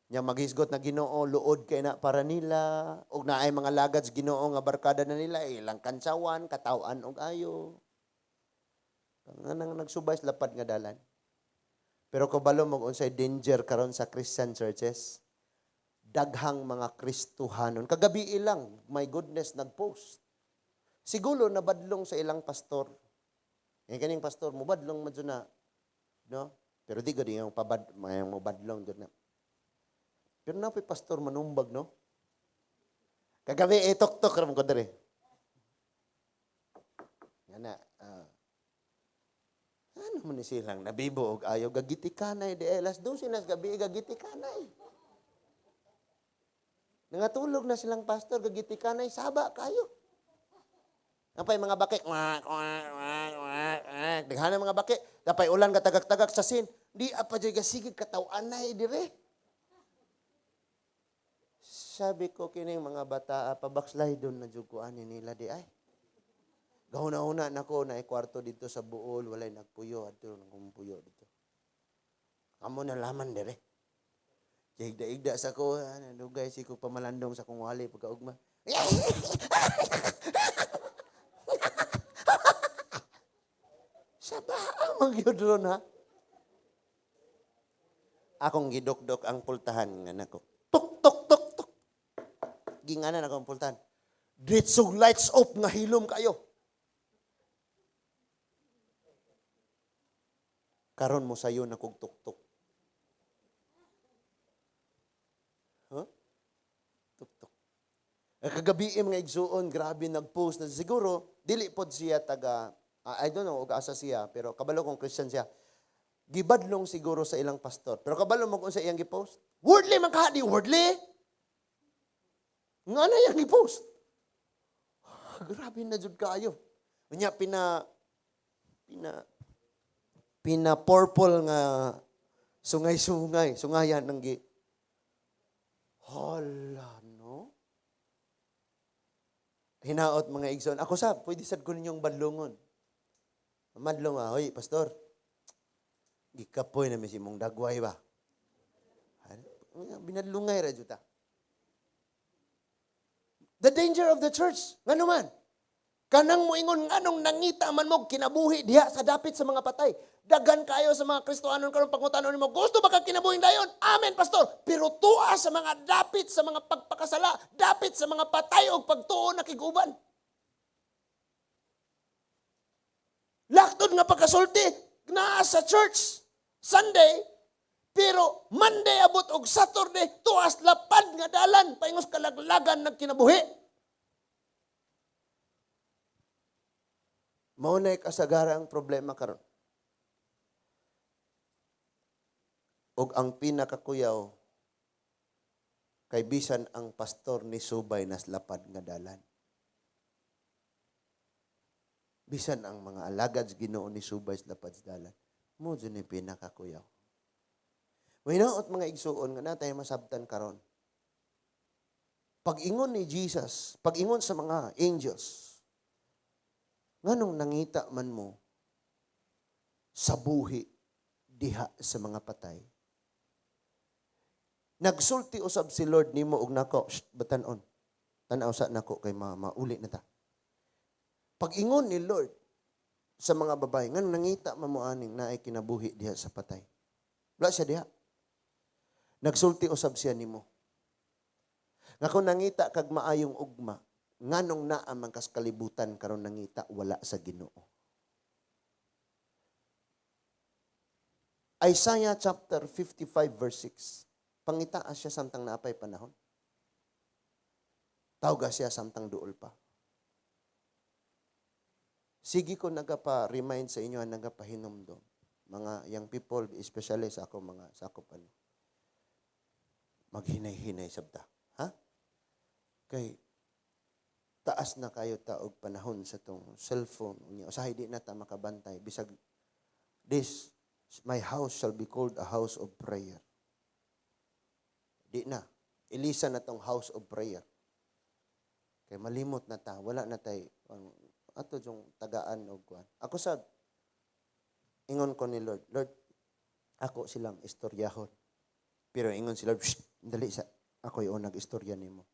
A: Nya maghisgot na Ginoo, luod kay na para nila, og naay mga lagad sa Ginoo nga barkada na nila, ilang kansawan, katawan og ayo. nga nang nagsubay sa lapad nga dalan. Pero kabalo mo unsay danger karon sa Christian churches, daghang mga Kristohanon. Kagabi ilang, my goodness, nag-post. Siguro nabadlong sa ilang pastor. Yung kaning pastor, mubadlong mo dyan na. No? Pero di ko di yung mubadlong dyan na. Pero na pastor manumbag, no? Kagabi, tok-tok ram ko dere. Yan na. Ano man ni silang nabibo og ayaw gagitikanay di alas 12 nas gabi gagitikanay. Nangatulog na silang pastor gagitikanay saba kayo. Napay mga baki, daghana mga baki, napay ulan ka tagak-tagak sa sin. Di apa jay gasigig kataw-anay dire. Sabi ko kining mga bata pabackslide doon na juguan nila di ay. Gahuna-huna nako na kwarto dito sa Buol, walay nagpuyo adto nang kumpuyo dito. Amo na laman dire. Igda-igda sa ko, dugay si ko pamalandong sa kong wali pagkaugma. Saba ang magyudron ha. Akong gidok-dok ang pultahan nga nako. Tuk tuk tuk tuk. Ginganan akong pultahan. Ditsog lights off nga hilom kayo. Karon mo sayo na kog tuk-tuk. Huh? Tuk-tuk. Kagabi mga igsuon, grabe nag-post na siguro, dili pod siya taga, I don't know, asa siya, pero kabalo kong Christian siya. Gibadlong siguro sa ilang pastor. Pero kabalo mo kung sa iyang gipost. Wordly man kahadi, wordly. Nga na iyang gipost. Grabe na jud kayo. Unya pina purple nga sungay-sungay, sungayan ng gi. Hala, no? Hinaot mga igsoon. Ako pwede sad ko ninyong badlongon. Madlong hoy, pastor. Gikapoy na si mong dagway ba? Binadlungay ra juta. The danger of the church, ngano man? Kanang moingon nganong nangita man mo kinabuhi diha sa dapit sa mga patay. Dagan kayo sa mga Kristohanon karon pangutanon nimo, gusto ba ka kinabuhing dayon? Amen, pastor. Pero tuwa sa mga dapit sa mga pagpakasala, dapit sa mga patay og pagtuo na kiguban. Laktod nga pagkasulti naa sa church Sunday, pero Monday abot og Saturday tuas lapad nga dalan paingos kalaglagan nagkinabuhi. Mao na kasagara ang problema karon. Og ang pinakakuyaw kay bisan ang pastor ni subay nas lapad nga dalan. Bisan ang mga alagad Ginoo ni subay sa lapad sa dalan. Mo jud ni pinakakuyaw. Maynaot mga igsuon nga natay masabtan karon. Pag-ingon ni Jesus, pag-ingon sa mga angels, nganong nangita man mo sa buhi diha sa mga patay. Nagsulti usab si Lord nimo og nako, batan-on. Tan-aw sa nako kay mauli na ta. Pag-ingon ni Lord sa mga babae, nganong nangita man mo aning naay kinabuhi diha sa patay. Wala siya diha. Nagsulti usab siya nimo. Nga kung nangita kag maayong ugma, nganong naa man kas kalibutan karon nangita wala sa Ginoo. Isaiah chapter 55 verse 6. Pangitaa siya samtang naapay panahon. Tawga siya samtang duol pa. Sige ko nagapa-remind sa inyo, nagapahinumdom. Mga young people, especially sa ako mga sakop ano. Maghinay-hinay sabta. Ha? Kay taas na kayo taog panahon sa tong cellphone unya usahay di na ta makabantay bisag this my house shall be called a house of prayer. Di na ilisa na tong house of prayer. Kay malimot na ta, wala na tay ato yung tagaan og kuan. Ako sad ingon ko ni Lord, Lord, ako silang istoryahon. Pero ingon si Lord, dali sa ako yung nag-istorya nimo.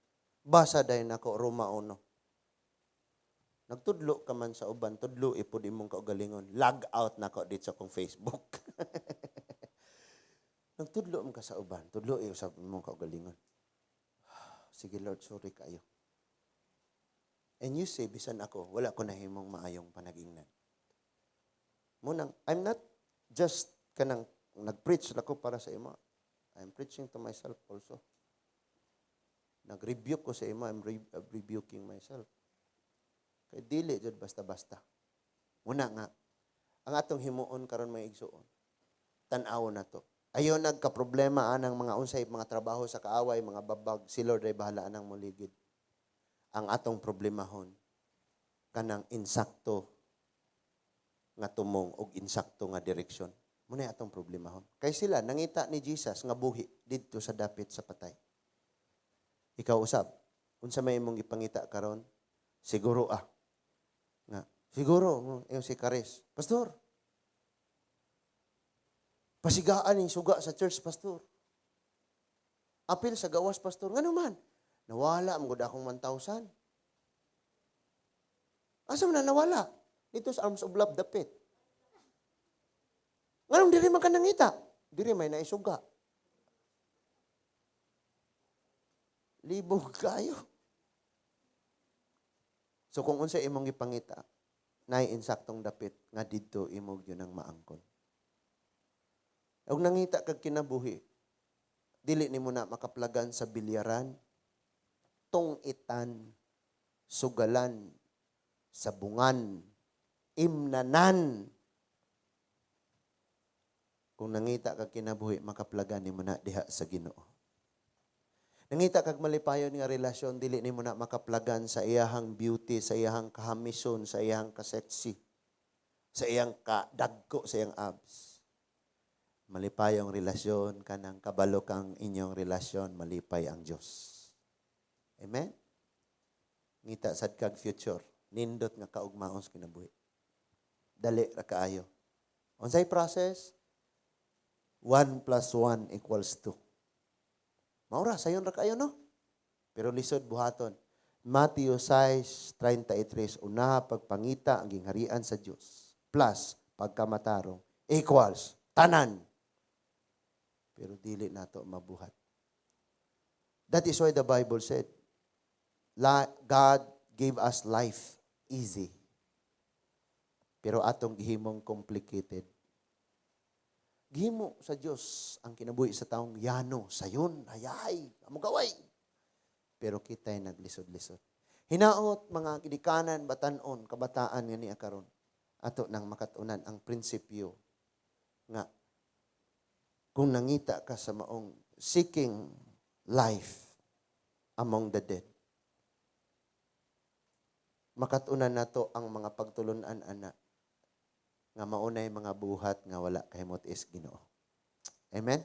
A: Basa dayon ako Roma 1. Nagtudlo ka man sa uban, tudlo ipod imong kaugalingon. Log out na ko dito sa kong Facebook. Nagtudlo mo ka sa uban, tudlo sa imong kaugalingon. Sige Lord, sorry kayo. And you say, bisan ako, wala ko nahimong maayong panagingnan. Munang, I'm not just kanang nag-preach ako para sa imo. I'm preaching to myself also. Nag-rebuke ko sa imo, I'm rebuking myself. Kay dili jud basta-basta. Muna nga, ang atong himuon karon may igsuon. Tan-aw na to. Ayo nagka-problema anang mga unsay mga trabaho sa kaaway, mga babag, si Lord ay bahala anang moligid. Ang atong problemahon kanang insakto nga tumong og insakto nga direksyon. Muna atong problemahon. Kay sila nangita ni Jesus nga buhi didto sa dapit sa patay. Ikaw usab, unsa may imong gipangita karon? Siguro siguro yung si Karis, Pastor, pasigaan yung suga sa church, Pastor. Apil sa gawas, Pastor. Nga naman, nawala ang guda akong 1,000. Asa man na nawala? Dito sa Arms of Love, dapit. Nga nung diri man ka nangita, diri may naisuga. Libog kayo. So kung unsa imong gipangita, nay insaktong dapit nga didto imog yun ang maangkon. Og nangita kag kinabuhi, dili nimo na makaplagan sa bilyaran, tungitan, sugalan, sabungan, imnanan. Kung nangita kag kinabuhi, makaplagan nimo na diha sa Ginoo. Nangita kag malipayon nga relasyon, dili nimo na makaplagan sa iyahang beauty, sa iyahang kahamison, sa iyahang kaseksi, sa iyang kadagko, sa iyang abs. Malipayong relasyon, kanang kabalo kang inyong relasyon, malipay ang Diyos. Amen? Ngita sad kag future, nindot nga kaugmaon sa kinabuhi. Dali ra kaayo. Unsay process? 1 + 1 = 2. Maura, sayon ra kayo, no? Pero lisod buhaton. Matthew 6:33, unaha pagpangita ang gingharian sa Dios plus pagkamatarong equals tanan. Pero dili nato mabuhat. That is why the Bible said, God gave us life easy. Pero atong gihimong complicated. Gihimo sa Dios ang kinabuhi sa taong yano, sayon, hayay, amugaway. Pero kita'y naglisod-lisod. Hinaot mga kidikanan, batanon, kabataan nga niya karon. Ato nang makatunan ang prinsipyo nga kung nangita ka sa maong seeking life among the dead. Makatunan nato ang mga pagtulunan ana nga maunay mga buhat nga wala kahimot is Ginoo. Amen?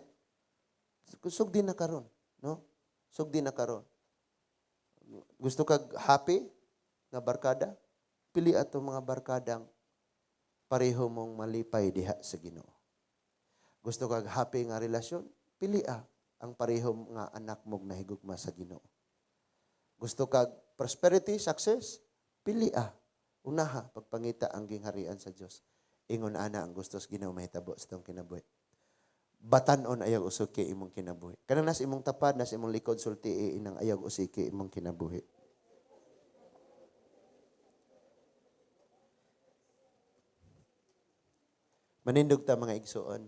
A: Sugdi na karon, no? Sugdi na karon. Gusto kag happy nga barkada? Pili ato mga barkadang pareho mong malipay diha sa Ginoo. Gusto kag happy nga relasyon? Pili ang pareho nga anak mong nahigugma sa Ginoo. Gusto kag prosperity, success? Pili unaha pagpangita ang gingharian sa Dios. Ingon ana ang gusto sa Ginoo mahitabo sa tong kinabuhi. Batanon ayaw usuki imong kinabuhi. Kanang nas imong tapad, nas imong likod sulti inang ayaw usiki imong kinabuhi. Manindog ta mga igsuon.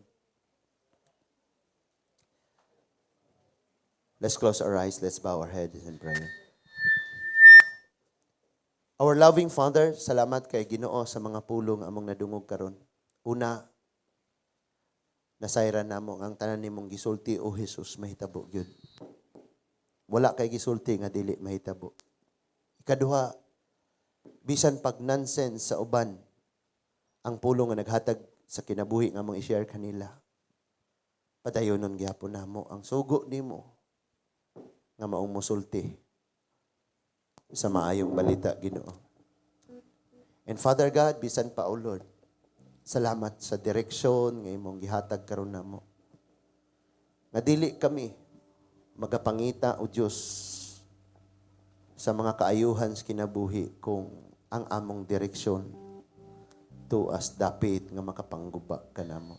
A: Let's close our eyes, let's bow our heads in prayer. Our loving Father, salamat kay Ginoo sa mga pulong among nadungog karon. Una, nasayran namo ang tanan nimong gisulti o Jesus mahitabo gyud. Wala kay gisulti nga dili mahitabo. Ikaduha, bisan pag nonsense sa uban ang pulong nga naghatag sa kinabuhi nga among i-share kanila. Padayonon gyapon namo ang sugo nimo nga maong mosulti sa maayong balita, Ginoo. And Father God, bisan pa, O Lord, salamat sa direksyon nga imong gihatag karon namo. Nga dili kami magapangita, O Dios, sa mga kaayuhan sa kinabuhi kung ang among direksyon to as dapit nga makapangguba kanamo.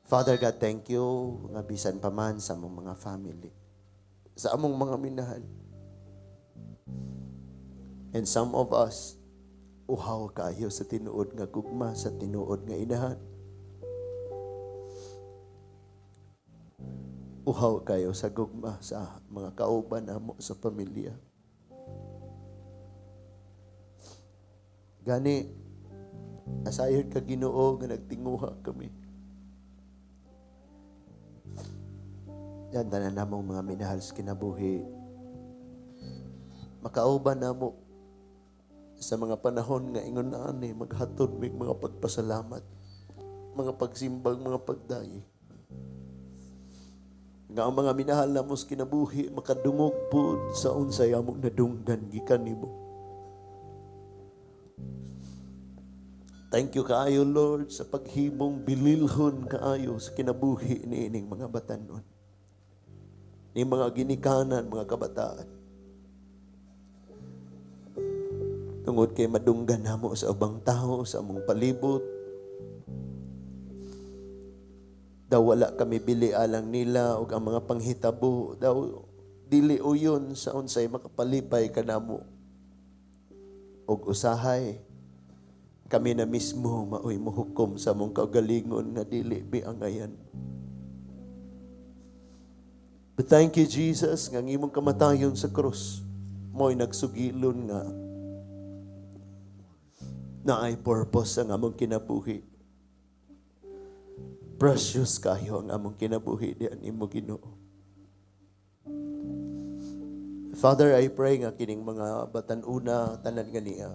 A: Father God, thank you nga bisan pa man sa among mga family, sa among mga minahal. And some of us, uhaw kayo sa tinuod nga gugma, sa tinuod nga inahan. Uhaw kayo sa gugma sa mga kauban namo sa pamilya. Gani, asayod ka Ginoo nga nagtinguha kami. Yan tanan namong mga minahal sa kinabuhi. Makauban namo sa mga panahon nga ingon na ani maghatod mig mga pagpasalamat, mga pagsimbang, mga pagdayi. Nga ang mga minahal namo sa kinabuhi makadungog pud sa unsay among nadunggan gikan nimo. Thank you kaayo Lord sa paghimong bililhon kaayo sa kinabuhi niining mga batanon. Ni mga ginikanan, mga kabataan. Tungod kay madunggan namo sa ubang tao, sa among palibot. Daw wala kami bili alang nila o ang mga panghitabo. Daw dili uyon sa unsay makapalipay kanamo. Og usahay, kami na mismo maoy mohukom sa among kaugalingon nga dili biangayan. But thank you Jesus nga ang imong kamatayon sa krus mo'y nagsugilon nga na ay purpose ang among kinabuhi. Precious kayo ang among kinabuhi diyan imo Ginoo. Father, I pray nga kining mga batan-una tanan nga niya